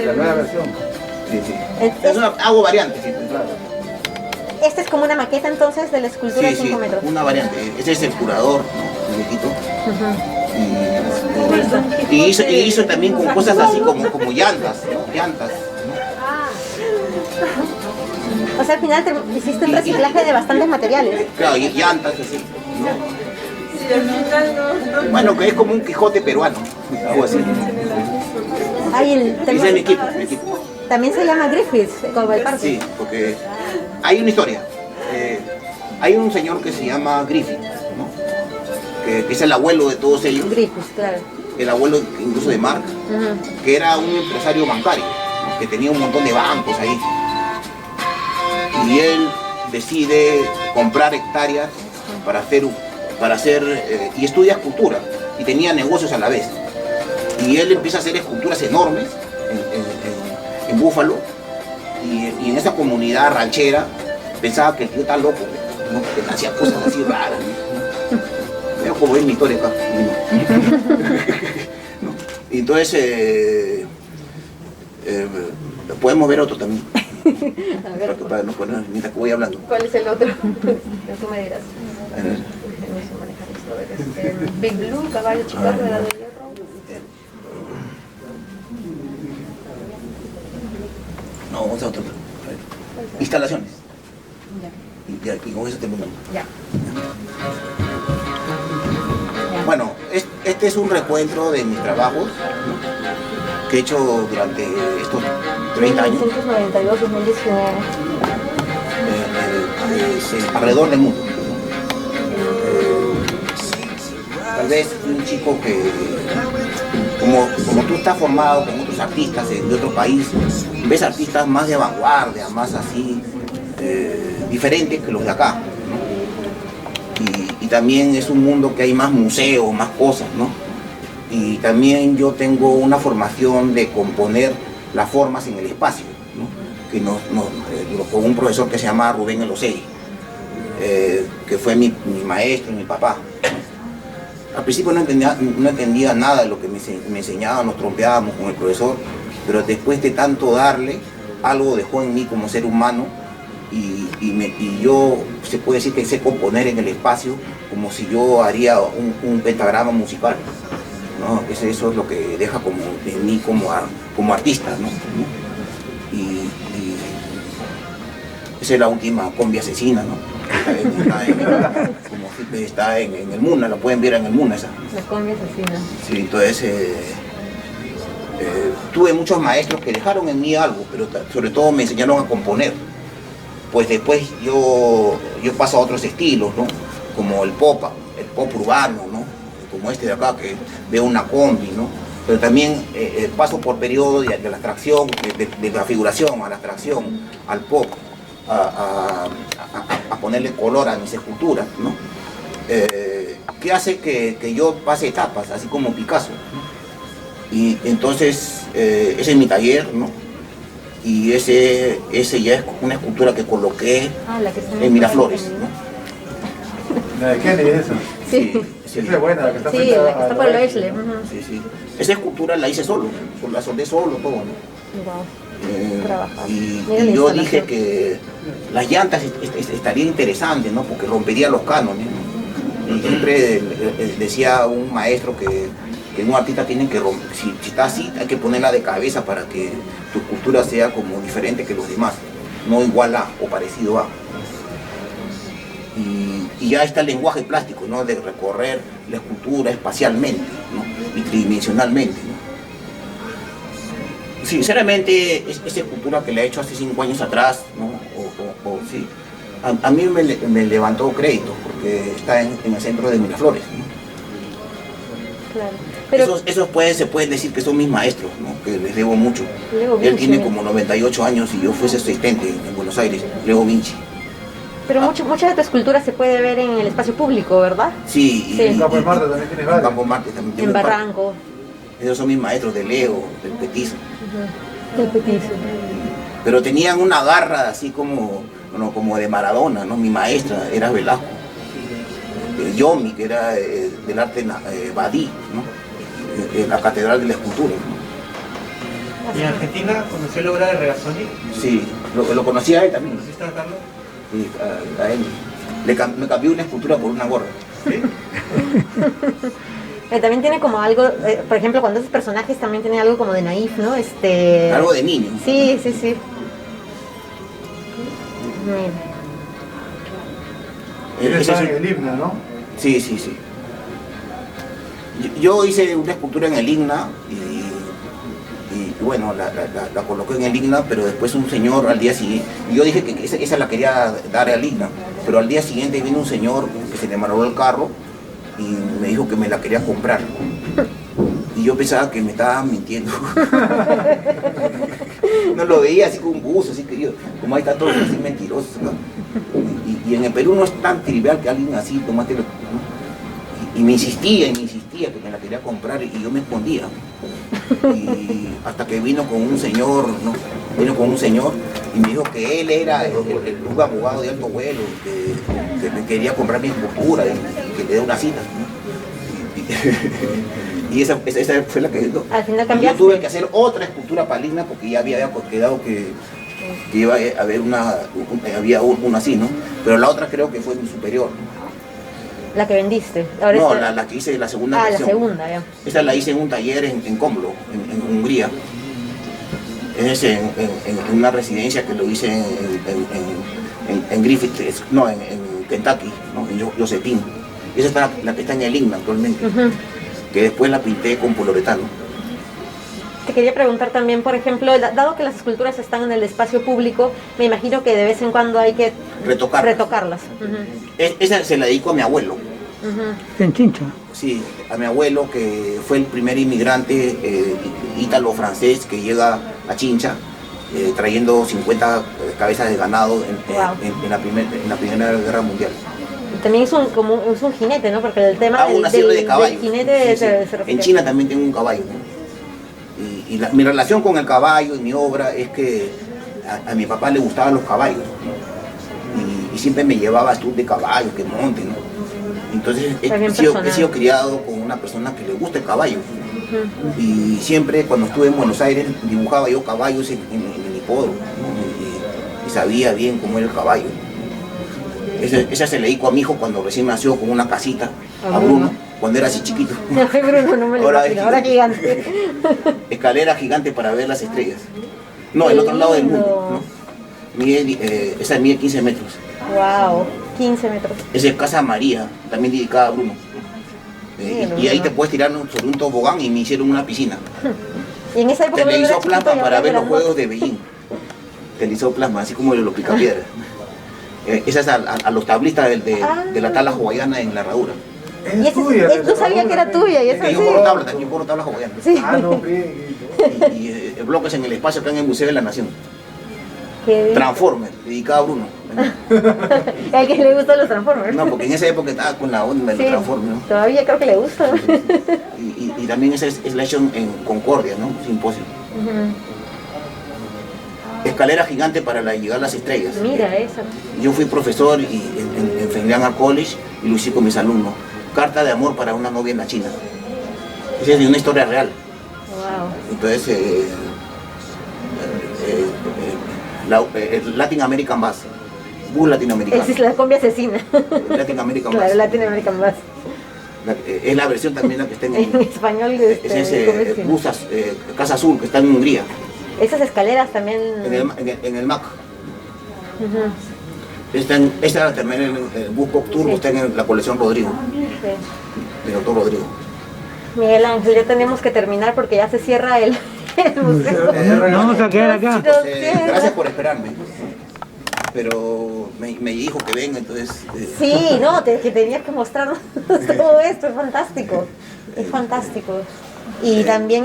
K: La nueva versión.
M: Sí. Hago variantes, sí, claro.
D: Esta es como una maqueta entonces de la escultura de 5 metros.
M: Una variante. Ese es el curador, ¿no? El viejito. Y hizo también con cosas así como llantas, ¿no?
D: O sea, al final hiciste un reciclaje de bastantes materiales.
M: Claro, y llantas así, ¿no?
I: Sí, al final no.
M: Bueno, que es como un Quijote peruano, algo así. Ese es mi equipo.
D: También se llama Griffith, como el parque.
M: Sí, porque hay una historia. Hay un señor que se llama Griffith, ¿no? Que es el abuelo de todos ellos.
D: Griffith, claro.
M: El abuelo incluso de Mark, que era un empresario bancario, ¿no? Que tenía un montón de bancos ahí. Y él decide comprar hectáreas para hacer y estudia escultura y tenía negocios a la vez. Y él empieza a hacer esculturas enormes en Búfalo y en esa comunidad ranchera pensaba que el tío está loco, ¿no? Que hacía cosas así raras, ¿no? Veo como es mi historia acá, ¿no? Y entonces podemos ver otro también. Para no poner mientras que voy hablando.
D: ¿Cuál es el otro? Tú me dirás. Big Blue, caballo chicago de la de hierro.
M: No, vamos a otro. Instalaciones. Y con eso terminamos.
D: Ya.
M: Bueno, este es un recuento de mis trabajos, ¿no? Que he hecho durante estos 30 años.
D: 1992, 2019.
M: Alrededor del mundo. Tal vez un chico que, como tú estás formado con otros artistas de otro país, ves artistas más de vanguardia, más así, diferentes que los de acá, ¿no? Y también es un mundo que hay más museos, más cosas, ¿no? Y también yo tengo una formación de componer las formas en el espacio, ¿no? Que con un profesor que se llama Rubén Elosegui, que fue mi maestro y mi papá. Al principio no entendía nada de lo que me enseñaba, nos trompeábamos con el profesor, pero después de tanto darle, algo dejó en mí como ser humano y yo, se puede decir que sé componer en el espacio como si yo haría un pentagrama musical, ¿no? Eso es lo que deja como en mí como artista, ¿no? Y esa es la última combi asesina, ¿no? Está en el MUNA, la pueden ver en el MUNA esa.
D: La combi asesina.
M: Sí, entonces tuve muchos maestros que dejaron en mí algo, pero sobre todo me enseñaron a componer. Pues después yo paso a otros estilos, ¿no? Como el pop urbano, ¿no? Como este de acá, que veo una combi, ¿no? Pero también paso por periodos de la abstracción, de la figuración a la abstracción, al pop, a ponerle color a mis esculturas, ¿no? Que hace que yo pase etapas, así como Picasso, ¿no? Y entonces ese es mi taller, ¿no? Y ese ya es una escultura que coloqué en Miraflores, ¿no?
K: ¿La de Kennedy es esa?
D: Sí.
K: Sí, esa es buena, la que está
D: Sí,
K: frente
D: la que está por el Oesle.
M: Sí, sí. Esa escultura la hice solo, la soldé solo, todo, ¿no? Y yo dije que las llantas estaría interesante, ¿no? Porque rompería los cánones, ¿no? Y siempre decía un maestro que un artista tiene que romper, si está así, hay que ponerla de cabeza para que tu escultura sea como diferente que los demás, no igual a o parecido a. Y ya está el lenguaje plástico, ¿no? De recorrer la escultura espacialmente, ¿no? Y tridimensionalmente, ¿no? Sinceramente, esa escultura que le he hecho hace 5 años atrás, ¿no? Sí, a mí me levantó crédito, porque está en el centro de Miraflores, ¿no?
D: Claro. Pero
M: Esos se pueden decir que son mis maestros, ¿no? Que les debo mucho. Él tiene como 98 años y yo fui su asistente en Buenos Aires, Leo Vinci.
D: Pero muchas de tu esculturas se puede ver en el espacio público, ¿verdad?
M: Sí,
D: Sí.
K: En Campo de Marte también tienes varios.
M: Campo Marte también tiene
D: En Barranco.
M: Esos son mis maestros de Leo, del Petizo.
D: El Petizo.
M: Pero tenían una garra así como de Maradona, ¿no? Mi maestra era Velasco. Yomi, que era del arte Badí, ¿no? En la Catedral de la Escultura, ¿no?
J: ¿Y en Argentina conoció la obra de Regazzoni?
M: Sí, lo conocí a él también.
J: ¿Conociste a Carlos?
M: Sí, a él. Me cambió una escultura por una gorra.
J: ¿Sí?
D: También tiene como algo, por ejemplo, cuando haces personajes también tiene algo como de naif, ¿no?
M: Algo de niño.
D: Sí, sí, sí.
K: Él está en el himno, ¿no?
M: Sí, sí, sí. Yo hice una escultura en el IGNA y bueno, la coloqué en el IGNA, pero después un señor al día siguiente, yo dije que esa la quería dar al IGNA, pero al día siguiente vino un señor que se le malogró el carro y me dijo que me la quería comprar. Y yo pensaba que me estaba mintiendo. No lo veía así con un buzo, así querido, como ahí está todo así mentiroso, ¿no? Y en el Perú no es tan trivial que alguien así, tomate, ¿no? Y me insistía que me la quería comprar y yo me escondía. Y hasta que vino con un señor, ¿no? Vino con un señor y me dijo que él era un abogado de alto vuelo, que me quería comprar mi escultura y que le dé una cita, ¿no? Y esa fue la que yo,
D: al final
M: yo tuve que hacer otra escultura para Ligna porque ya había quedado que iba a haber había una así, ¿no? Pero la otra creo que fue mi superior.
D: La que vendiste. Ahora
M: no, la que hice la segunda versión.
D: La segunda, ya.
M: Esta la hice en un taller en Comblo, en Hungría. Es en una residencia que lo hice en Griffith, no, en Kentucky, ¿no? En Josephine. Esa es la que está en el IGNA actualmente, que después la pinté con poliuretano.
D: Te quería preguntar también, por ejemplo, dado que las esculturas están en el espacio público, me imagino que de vez en cuando hay que retocarlas.
M: Esa se la dedico a mi abuelo.
B: En Chincha.
M: Sí, a mi abuelo, que fue el primer inmigrante ítalo-francés que llega a Chincha, trayendo 50 cabezas de ganado en la Primera Guerra Mundial.
D: También es un jinete, ¿no? Porque el tema
M: una serie de caballos.
D: del jinete
M: sí, sí. En China también tengo un caballo, ¿no? Y mi relación con el caballo y mi obra es que a mi papá le gustaban los caballos, ¿no? Y siempre me llevaba a tours de caballo, que monte, ¿no? Entonces he sido criado con una persona que le gusta el caballo. Y siempre cuando estuve en Buenos Aires dibujaba yo caballos en el hipódromo, ¿no? Y sabía bien cómo era el caballo. Esa se le dedicó a mi hijo cuando recién nació con una casita, a Bruno, cuando era así chiquito.
D: Ay, Bruno, no me lo
M: Ahora
D: imagino, ahora gigante.
M: Escalera gigante para ver las estrellas. No, el otro lado del mundo, ¿no? Esa mide 15 metros.
D: Wow, 15 metros.
M: Esa es Casa María, también dedicada a Bruno. Y ahí te puedes tirar sobre un tobogán y me hicieron una piscina.
D: Y en esa época
M: Televisor
D: no era
M: plasma
D: chiquito,
M: para
D: ya
M: ver los
D: era
M: juegos de Beijing. Televisor plasma, así como los picapiedras. Esa es a los tablistas de la tabla hawaiana en la herradura.
D: Y ese, no sabía que era tuya. Y eso
M: Yo corro tablas hawaianas.
D: Sí.
M: Y bloques en el espacio acá en el Museo de la Nación.
D: ¿Qué?
M: Transformers, dedicado a Bruno.
D: ¿A quién le gustan los Transformers?
M: No, porque en esa época estaba con la onda de los Transformers, ¿no?
D: Todavía creo que le gusta.
M: Y también esa es la hecho en Concordia, ¿no? Simposio. Escalera gigante para llegar a las estrellas.
D: Mira esa.
M: Yo fui profesor en Fengrian Art College y lo hice con mis alumnos. Carta de amor para una novia en la China. Esa es una historia real.
D: Wow.
M: Entonces, Latin American Bass. Bus latinoamericano.
D: Esa es la combi asesina.
M: Latin American Bass.
D: Claro, Latin American Bass.
M: Es la versión también la que está en
D: español.
M: Es Bus Casa Azul, que está en Hungría.
D: Esas escaleras también.
M: En el MAC. Esta también el Bus Pop Turbo está en la colección Rodrigo.
D: Sí.
M: De doctor Rodrigo.
D: Miguel Ángel, ya tenemos que terminar porque ya se cierra el museo.
B: Vamos a quedar acá.
M: Gracias por esperarme. Pero me dijo que venga, entonces...
D: Sí, no, que tenías que mostrarnos todo esto, es fantástico. Es fantástico. Y también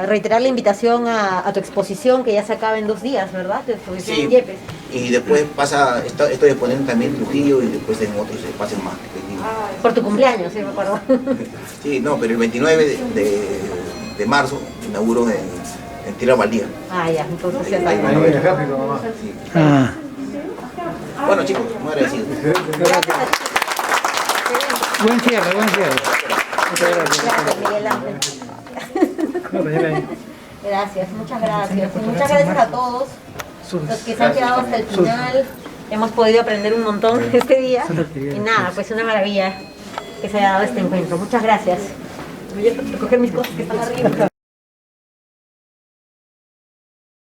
D: reiterar la invitación a tu exposición que ya se acaba en 2 días, ¿verdad? Tu exposición en Yepes.
M: Y después pasa, estoy exponiendo también en Trujillo y después en otros espacios más pequeños.
D: Por tu cumpleaños, sí, me acuerdo.
M: Sí, no, pero el 29 de marzo inauguro en Tierra Baldía.
D: Ah, ya, entonces ya está.
M: Bueno, chicos, muy agradecido.
B: Buen cierre, buen cierre.
D: Muchas gracias, Miguel Ángel. Gracias, muchas gracias. Y muchas gracias a todos los que se han quedado hasta el final. Hemos podido aprender un montón este día. Y nada, pues una maravilla que se haya dado este encuentro. Muchas gracias. Voy a recoger mis cosas que están arriba.